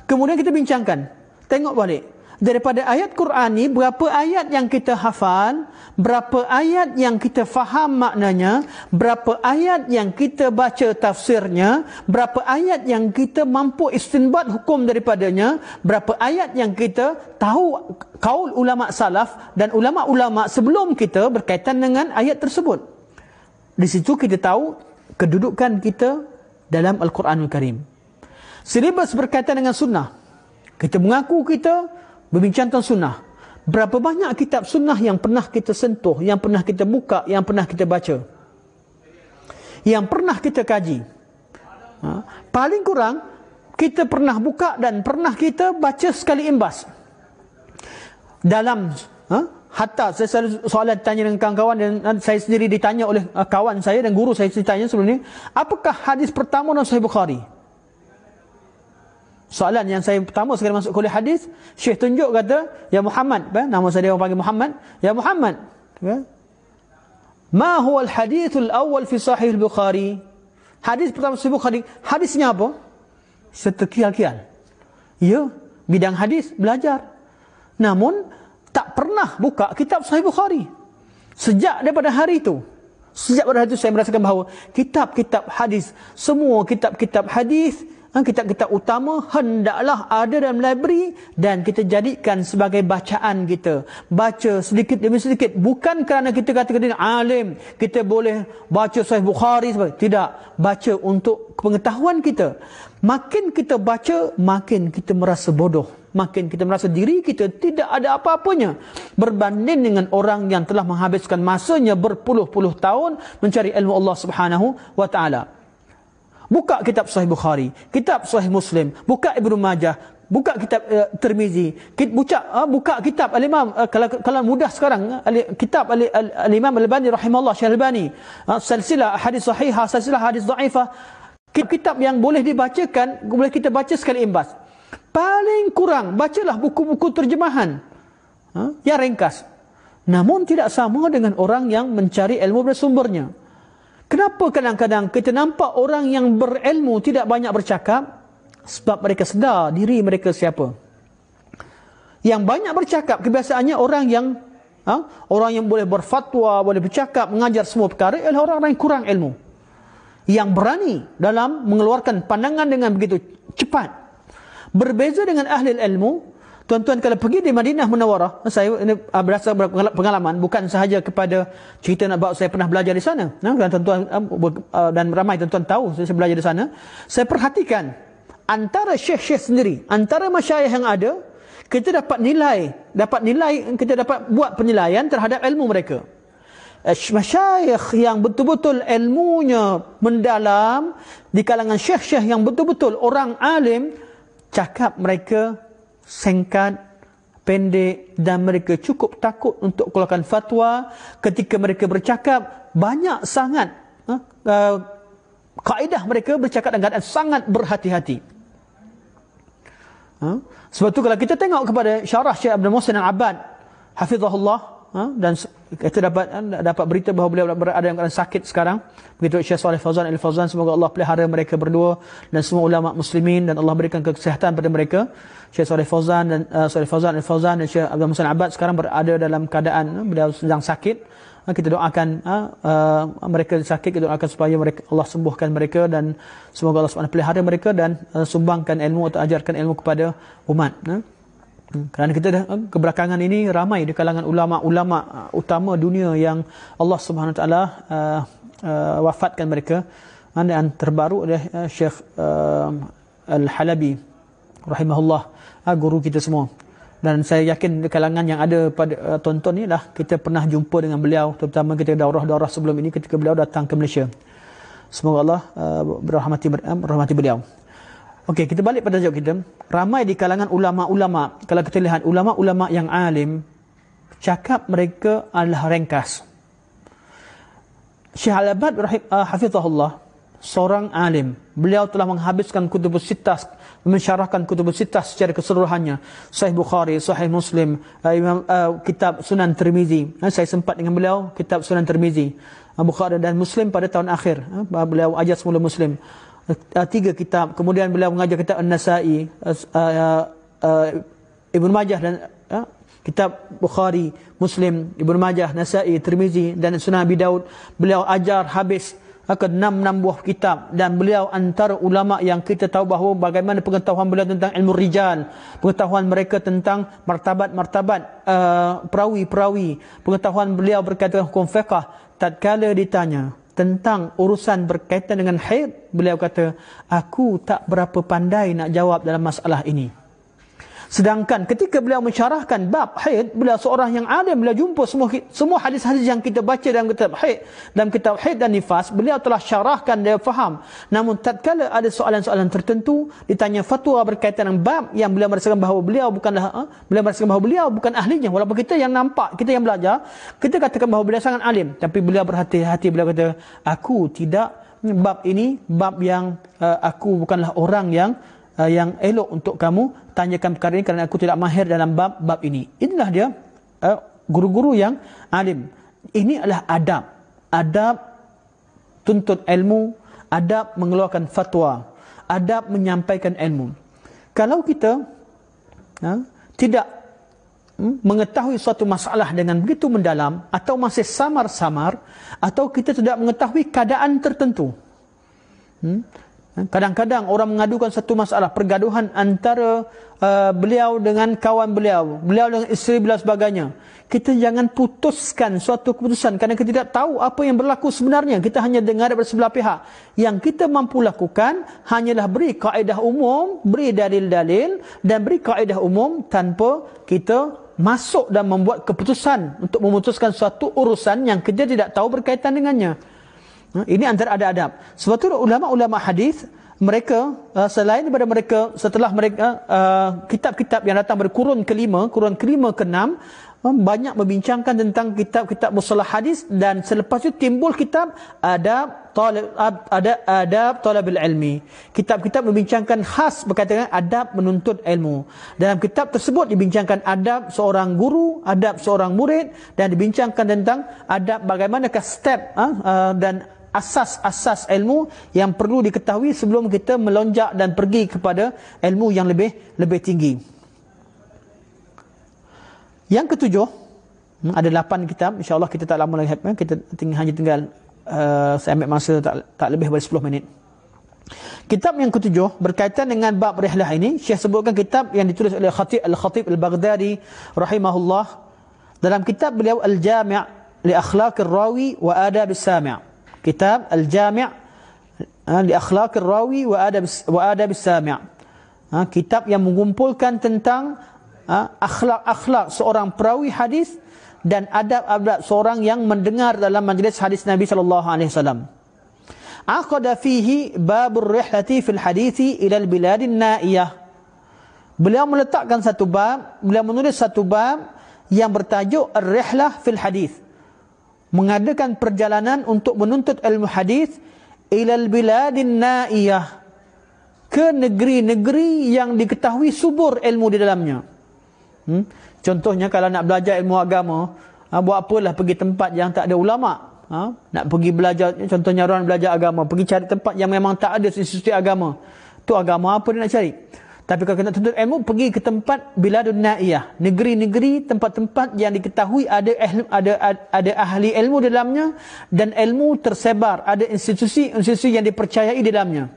kemudian kita bincangkan, tengok balik daripada ayat Quran ni, berapa ayat yang kita hafal, berapa ayat yang kita faham maknanya, berapa ayat yang kita baca tafsirnya, berapa ayat yang kita mampu istinbat hukum daripadanya, berapa ayat yang kita tahu kaul ulama salaf dan ulama-ulama sebelum kita berkaitan dengan ayat tersebut. Di situ kita tahu kedudukan kita dalam Al-Quranul Karim. Silibus berkaitan dengan sunnah. Kita mengaku kita berbincang tentang sunnah. Berapa banyak kitab sunnah yang pernah kita sentuh, yang pernah kita buka, yang pernah kita baca, yang pernah kita kaji. Paling kurang kita pernah buka dan pernah kita baca sekali imbas. Dalam hatta saya selalu soalan tanya dengan kawan-kawan, dan saya sendiri ditanya oleh kawan saya dan guru saya ditanya sebelum ni, apakah hadis pertama dalam Sahih Bukhari? Soalan yang saya pertama sekali masuk kuliah hadis, Syekh tunjuk kata, ya Muhammad, nama saya dia orang panggil Muhammad, ya Muhammad, ma huwa al-hadithul awal fi Sahih Bukhari? Hadis pertama Sahih Bukhari, hadisnya apa? Seterkial-kial. Ya, bidang hadis belajar. Namun tak pernah buka kitab Sahih Bukhari. Sejak daripada hari itu, saya merasakan bahawa kitab-kitab hadis, semua kitab-kitab hadis kitab-kitab utama hendaklah ada dalam library dan kita jadikan sebagai bacaan kita. Baca sedikit demi sedikit. Bukan kerana kita kata kita alim, kita boleh baca Sahih Bukhari. Tidak. Baca untuk pengetahuan kita. Makin kita baca, makin kita merasa bodoh. Makin kita merasa diri kita tidak ada apa-apanya berbanding dengan orang yang telah menghabiskan masanya berpuluh-puluh tahun mencari ilmu Allah Subhanahu wa taala. Buka kitab Sahih Bukhari, kitab Sahih Muslim, buka Ibnu Majah, buka kitab Tirmizi, buka kitab Al-Imam, kalau mudah sekarang, kitab Al-Imam Al-Albani rahimahullah, Syekh Al-Albani, silsilah hadis sahihah, silsilah hadis dhaifah, kitab yang boleh dibacakan, boleh kita baca sekali imbas. Paling kurang, bacalah buku-buku terjemahan yang ringkas. Namun tidak sama dengan orang yang mencari ilmu bersumbernya. Kenapa kadang-kadang kita nampak orang yang berilmu tidak banyak bercakap? Sebab mereka sedar diri mereka siapa. Yang banyak bercakap kebiasaannya orang yang boleh berfatwa, boleh bercakap, mengajar semua perkara ialah orang-orang yang kurang ilmu. Yang berani dalam mengeluarkan pandangan dengan begitu cepat. Berbeza dengan ahli ilmu. Tuan-tuan kalau pergi di Madinah Munawarah, saya ini berasa pengalaman, bukan sahaja kepada cerita nak bawa saya pernah belajar di sana. Dan tuan-tuan dan ramai tuan-tuan tahu saya belajar di sana. Saya perhatikan antara syekh-syekh sendiri, antara masyayikh yang ada, kita dapat nilai, kita dapat buat penilaian terhadap ilmu mereka. Masyayikh yang betul-betul ilmunya mendalam, di kalangan syekh-syekh yang betul-betul orang alim, cakap mereka singkat, pendek dan mereka cukup takut untuk keluarkan fatwa. Ketika mereka bercakap, banyak sangat kaedah mereka bercakap dengan keadaan sangat berhati-hati. Sebab tu kalau kita tengok kepada syarah Syekh Abdul Muhsin Al-Abbad hafizahullah, dan kita dapat berita bahawa beliau berada dalam keadaan sakit sekarang. Begitu Syekh Saleh Fauzan Al-Fauzan, semoga Allah pelihara mereka berdua dan semua ulama muslimin dan Allah berikan kesihatan pada mereka. Syekh Saleh Fauzan dan Al-Fauzan dan Syekh Abdul Muhsin Al-Abbad sekarang berada dalam keadaan beliau sedang sakit. Kita doakan mereka sakit, kita doakan supaya Allah sembuhkan mereka dan semoga Allah SWT pelihara mereka dan sumbangkan ilmu atau ajarkan ilmu kepada umat. Kerana kita dah kebelakangan ini ramai di kalangan ulama-ulama utama dunia yang Allah Subhanahu Wa Taala wafatkan mereka. Dan terbaru adalah Syekh Al-Halabi rahimahullah, guru kita semua. Dan saya yakin di kalangan yang ada pada tonton ni lah kita pernah jumpa dengan beliau, terutama kita daurah-daurah sebelum ini ketika beliau datang ke Malaysia. Semoga Allah merahmati beliau. Okey, kita balik pada jawab kita. Ramai di kalangan ulama-ulama, kalau kita lihat ulama-ulama yang alim, cakap mereka adalah ringkas. Syekh Al-Abbad hafizahullah, seorang alim. Beliau telah menghabiskan kutubus sittah, mensyarahkan kutubus sittah secara keseluruhannya. Sahih Bukhari, Sahih Muslim, kitab Sunan Tirmizi. Saya sempat dengan beliau kitab Sunan Tirmizi, Bukhari dan Muslim pada tahun akhir. Beliau ajar semula Muslim. 3 kitab. Kemudian beliau mengajar kitab An-Nasa'i, Ibnu Majah dan kitab Bukhari, Muslim, Ibnu Majah, Nasa'i, Tirmizi dan Sunan Abi Daud. Beliau ajar habis ke 6 buah kitab dan beliau antara ulama yang kita tahu bahawa bagaimana pengetahuan beliau tentang ilmu rijal, pengetahuan mereka tentang martabat-martabat perawi-perawi, pengetahuan beliau berkaitan hukum fiqh. Tatkala ditanya tentang urusan berkaitan dengan haid, beliau kata, aku tak berapa pandai nak jawab dalam masalah ini. Sedangkan ketika beliau mensyarahkan bab haid, beliau seorang yang alim, beliau jumpa semua hadis-hadis yang kita baca dalam kitab haid dan nifas, beliau telah syarahkan, dia faham. Namun tatkala ada soalan-soalan tertentu, ditanya fatwa berkaitan dengan bab yang beliau merasakan bahawa beliau bukan ahlinya, walaupun kita yang nampak, kita yang belajar, kita katakan bahawa beliau sangat alim, tapi beliau berhati-hati, beliau kata, aku tidak, bab ini bab yang aku bukanlah orang yang elok untuk kamu tanyakan perkara ini kerana aku tidak mahir dalam bab ini. Inilah dia guru-guru yang alim. Ini adalah adab tuntut ilmu, adab mengeluarkan fatwa, adab menyampaikan ilmu. Kalau kita tidak mengetahui suatu masalah dengan begitu mendalam, atau masih samar-samar, atau kita tidak mengetahui keadaan tertentu, Kadang-kadang orang mengadukan satu masalah pergaduhan antara beliau dengan kawan beliau dengan isteri beliau sebagainya. Kita jangan putuskan suatu keputusan kerana kita tidak tahu apa yang berlaku sebenarnya. Kita hanya dengar daripada sebelah pihak. Yang kita mampu lakukan hanyalah beri kaedah umum, beri dalil-dalil dan beri kaedah umum tanpa kita masuk dan membuat keputusan untuk memutuskan suatu urusan yang kita tidak tahu berkaitan dengannya. Ini antara adab-adab. Sebab itu ulama-ulama hadis, mereka selain daripada mereka, setelah mereka kitab-kitab yang datang berkurun kelima, keenam, banyak membincangkan tentang kitab-kitab mustalah hadis, dan selepas itu timbul kitab adab talabul ilmi. Kitab-kitab membincangkan khas berkaitan dengan adab menuntut ilmu. Dalam kitab tersebut dibincangkan adab seorang guru, adab seorang murid, dan dibincangkan tentang adab bagaimanakah step dan asas-asas ilmu yang perlu diketahui sebelum kita melonjak dan pergi kepada ilmu yang lebih tinggi. Yang ketujuh, ada 8 kitab, insya-Allah kita tak lama lagi, kita hanya tinggal saya ambil masa tak lebih daripada 10 minit. Kitab yang ketujuh berkaitan dengan bab rihlah ini, Syekh sebutkan kitab yang ditulis oleh Al-Khatib Al-Baghdadi rahimahullah. Dalam kitab beliau Al-Jami' li Akhlaqir Rawi wa Adab As-Sami'. Kitab Al-Jami' li Akhlaqir Rawi wa Adab As-Sami'. Kitab yang mengumpulkan tentang akhlak-akhlak seorang perawi hadis dan adab-adab seorang yang mendengar dalam majlis hadis Nabi sallallahu alaihi wasallam. Aqada fihi babur rihlati fil hadithi ila al-biladin na'iyah. Beliau meletakkan satu bab, beliau menulis satu bab yang bertajuk Ar-Rihlah fil Hadis. Mengadakan perjalanan untuk menuntut ilmu hadis ila al-biladin na'iyah, ke negeri-negeri yang diketahui subur ilmu di dalamnya. Contohnya kalau nak belajar ilmu agama, buat apalah pergi tempat yang tak ada ulama. Nak pergi belajar, contohnya orang belajar agama, pergi cari tempat yang memang tak ada institusi agama. Tu agama apa dia nak cari? Tapi kalau nak tuntut ilmu, pergi ke tempat biladun na'iyah, negeri-negeri, tempat-tempat yang diketahui ada ahli ilmu di dalamnya, dan ilmu tersebar, ada institusi yang dipercayai di dalamnya.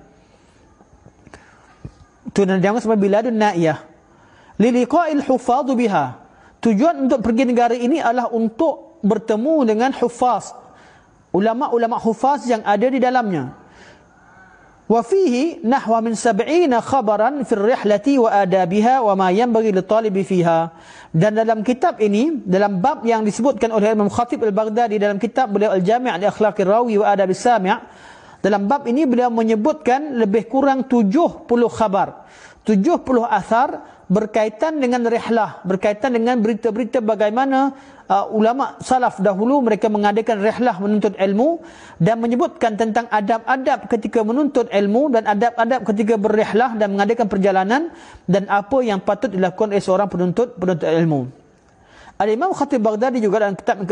Itu yang dianggap sebagai biladun na'iyah. Liliqa'il hufadhu biha. Tujuan untuk pergi negara ini adalah untuk bertemu dengan hufaz, ulama-ulama hufaz yang ada di dalamnya. Wa fihi nahwa min 70 khabaran fi ar-rihlati wa adabiha wa ma yanbaghi lit-talibi fiha. Dan dalam kitab ini, dalam bab yang disebutkan oleh Imam Khatib Al-Baghdadi dalam kitab beliau Al-Jami' li Akhlaqir Rawi wa Adab As-Sami', dalam bab ini beliau menyebutkan lebih kurang 70 khabar, 70 athar berkaitan dengan rihlah, berkaitan dengan berita-berita bagaimana ulama salaf dahulu mereka mengadakan rihlah menuntut ilmu, dan menyebutkan tentang adab-adab ketika menuntut ilmu dan adab-adab ketika berrihlah dan mengadakan perjalanan, dan apa yang patut dilakukan oleh seorang penuntut ilmu. Al-Imam Khatib Baghdadi juga dalam kitab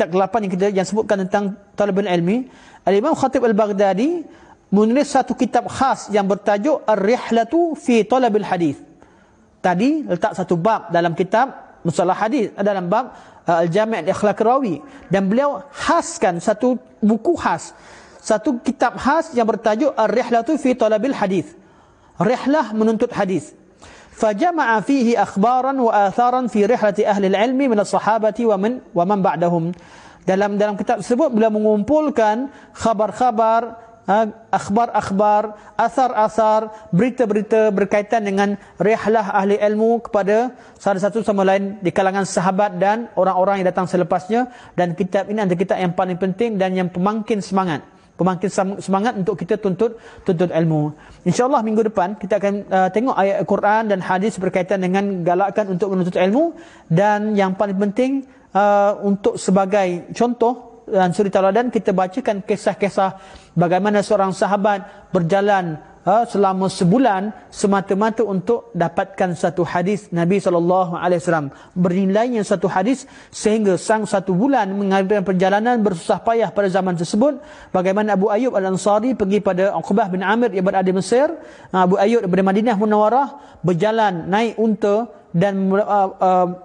ke-8 yang sebutkan tentang talabul ilmi, Al-Imam Khatib Al-Baghdadi menulis satu kitab khas yang bertajuk Ar-Rihlatu fi Talabil Hadis. Tadi letak satu bab dalam kitab mustalah hadis, dalam bab Al-Jami' li Akhlaqir Rawi, dan beliau khaskan satu buku khas, satu kitab khas yang bertajuk Ar-Rihlatu fi Talabil Hadis, rihlah menuntut hadis. Fajama'a fihi akhbaran wa atharan fi rihlati ahli al-ilmi min as-sahabati wa man ba'dahum. Dalam kitab tersebut beliau mengumpulkan khabar-khabar, akhbar-akhbar, asar-asar, berita-berita berkaitan dengan rihlah ahli ilmu kepada satu sama lain di kalangan sahabat dan orang-orang yang datang selepasnya. Dan kitab ini antara kitab yang paling penting dan yang pemangkin semangat untuk kita tuntut ilmu. InsyaAllah minggu depan kita akan tengok ayat Al-Quran dan hadis berkaitan dengan galakan untuk menuntut ilmu, dan yang paling penting untuk sebagai contoh dan suri tauladan kita bacakan kisah-kisah bagaimana seorang sahabat berjalan selama sebulan semata-mata untuk dapatkan satu hadis Nabi SAW, bernilainya satu hadis, sehingga sang satu bulan mengadakan perjalanan bersusah payah pada zaman tersebut. Bagaimana Abu Ayyub Al-Ansari pergi pada Uqbah bin Amir yang berada di Mesir, Abu Ayyub daripada Madinah Munawwarah berjalan naik unta dan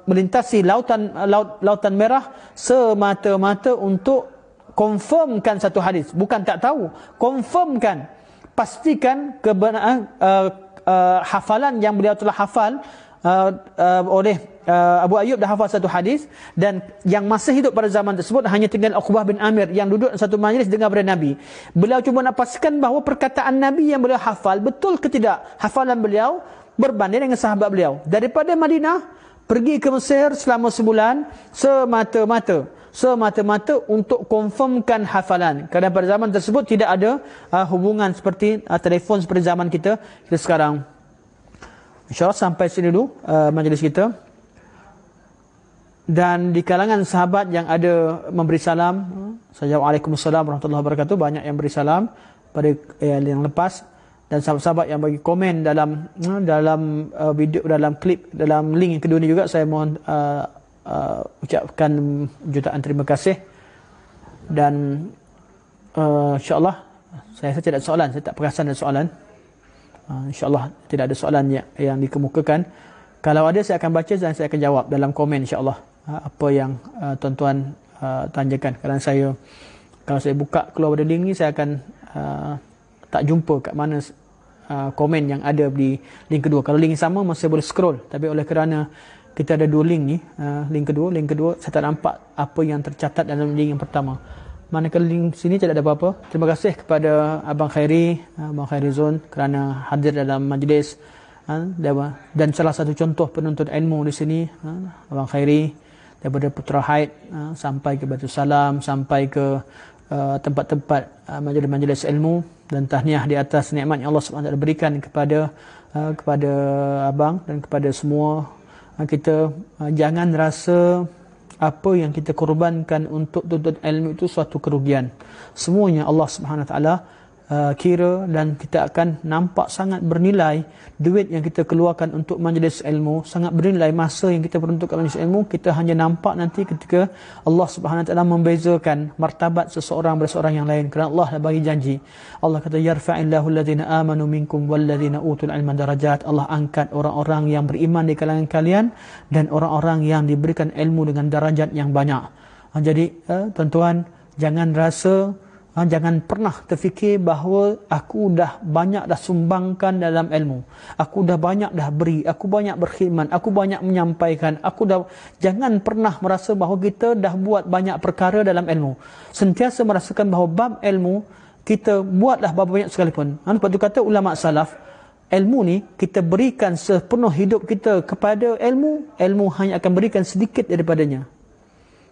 melintasi lautan merah semata-mata untuk confirmkan satu hadis, bukan tak tahu, confirmkan, pastikan kebenaran hafalan yang beliau telah hafal oleh Abu Ayyub dah hafal satu hadis, dan yang masih hidup pada zaman tersebut hanya tinggal Uqbah bin Amir yang duduk satu majlis dengar pada Nabi. Beliau cuba nak pastikan bahawa perkataan Nabi yang beliau hafal betul ke tidak hafalan beliau berbanding dengan sahabat beliau. Daripada Madinah pergi ke Mesir selama sebulan semata-mata untuk confirmkan hafalan. Kerana pada zaman tersebut tidak ada hubungan seperti telefon seperti zaman kita sekarang. InsyaAllah sampai sini dulu majlis kita. Dan di kalangan sahabat yang ada memberi salam, Waalaikumsalam warahmatullahi wabarakatuh, banyak yang beri salam pada yang lepas, dan sahabat-sahabat yang bagi komen dalam video, dalam klip, dalam link yang kedua ni juga, saya mohon ucapkan jutaan terima kasih. Dan insyaAllah saya tidak ada soalan, saya tak perasan ada soalan. InsyaAllah tidak ada soalan yang dikemukakan. Kalau ada saya akan baca dan saya akan jawab dalam komen insyaAllah apa yang tuan-tuan tanyakan. Kerana kalau saya buka keluar dari link ni, saya akan tak jumpa kat mana komen yang ada di link kedua. Kalau link sama masih boleh scroll, tapi oleh kerana kita ada dua link ni, link kedua saya tak nampak apa yang tercatat dalam link yang pertama. Manakala link sini tidak ada apa-apa. Terima kasih kepada Abang Khairi Zon kerana hadir dalam majlis, dan salah satu contoh penuntut ilmu di sini, Abang Khairi, daripada Putra Haid sampai ke Batu Salam, sampai ke tempat-tempat majlis-majlis ilmu, dan tahniah di atas nikmat yang Allah SWT berikan kepada abang dan kepada semua kita. Jangan rasa apa yang kita korbankan untuk tuntut ilmu itu suatu kerugian. Semuanya Allah SWT kira, dan kita akan nampak sangat bernilai duit yang kita keluarkan untuk majlis ilmu, sangat bernilai masa yang kita peruntukkan majlis ilmu. Kita hanya nampak nanti ketika Allah Subhanahu Wa Taala membezakan martabat seseorang daripada seorang yang lain, kerana Allah dah bagi janji. Allah kata yarfa'illahu alladhina amanu minkum walladhina utul ilma darajat. Allah angkat orang-orang yang beriman di kalangan kalian dan orang-orang yang diberikan ilmu dengan darajat yang banyak. Jadi tuan-tuan, jangan rasa, jangan pernah terfikir bahawa aku dah banyak dah sumbangkan dalam ilmu, aku dah banyak dah beri, aku banyak berkhidmat, aku banyak menyampaikan, jangan pernah merasa bahawa kita dah buat banyak perkara dalam ilmu. Sentiasa merasakan bahawa bab ilmu kita buatlah berapa banyak sekalipun. Sebab itu kata ulama salaf, ilmu ni kita berikan sepenuh hidup kita kepada ilmu hanya akan berikan sedikit daripadanya.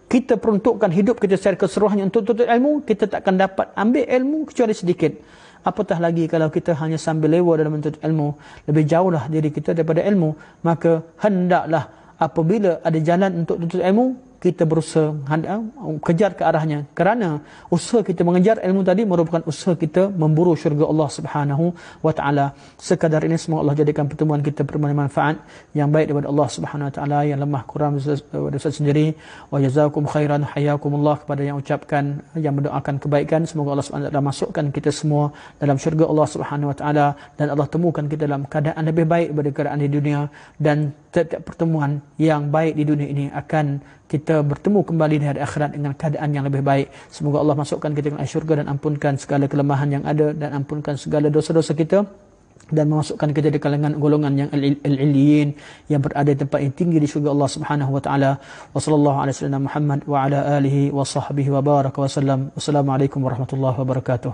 Kita peruntukkan hidup kita secara keseluruhannya untuk tuntut ilmu, kita tak akan dapat ambil ilmu kecuali sedikit. Apatah lagi kalau kita hanya sambil lewa dalam menuntut ilmu, lebih jauhlah diri kita daripada ilmu. Maka hendaklah apabila ada jalan untuk tuntut ilmu, kita berusaha kejar ke arahnya. Kerana usaha kita mengejar ilmu tadi merupakan usaha kita memburu syurga Allah Subhanahu Wa Taala. Sekadar ini semoga Allah jadikan pertemuan kita bermanfaat, yang baik daripada Allah Subhanahu Wa Taala, yang lemah kurang dosa sendiri. Wa jazakum khairan, hayakumullah, kepada yang ucapkan, yang mendoakan kebaikan. Semoga Allah Subhanahu Wa Taala masukkan kita semua dalam syurga Allah Subhanahu Wa Taala, dan Allah temukan kita dalam keadaan lebih baik daripada keadaan di dunia. Dan setiap pertemuan yang baik di dunia ini akan kita bertemu kembali di hari akhirat dengan keadaan yang lebih baik. Semoga Allah masukkan kita ke syurga dan ampunkan segala kelemahan yang ada, dan ampunkan segala dosa-dosa kita, dan memasukkan kita di kalangan golongan yang al-illiyin, yang berada di tempat yang tinggi di syurga Allah Subhanahu Wa Taala. Wa sallallahu ala sayyidina Muhammad wa ala alihi wa sahbihi wa baraka wa sallam. Wassalamualaikum warahmatullahi wabarakatuh.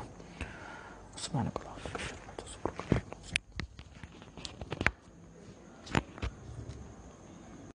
Subhanallah.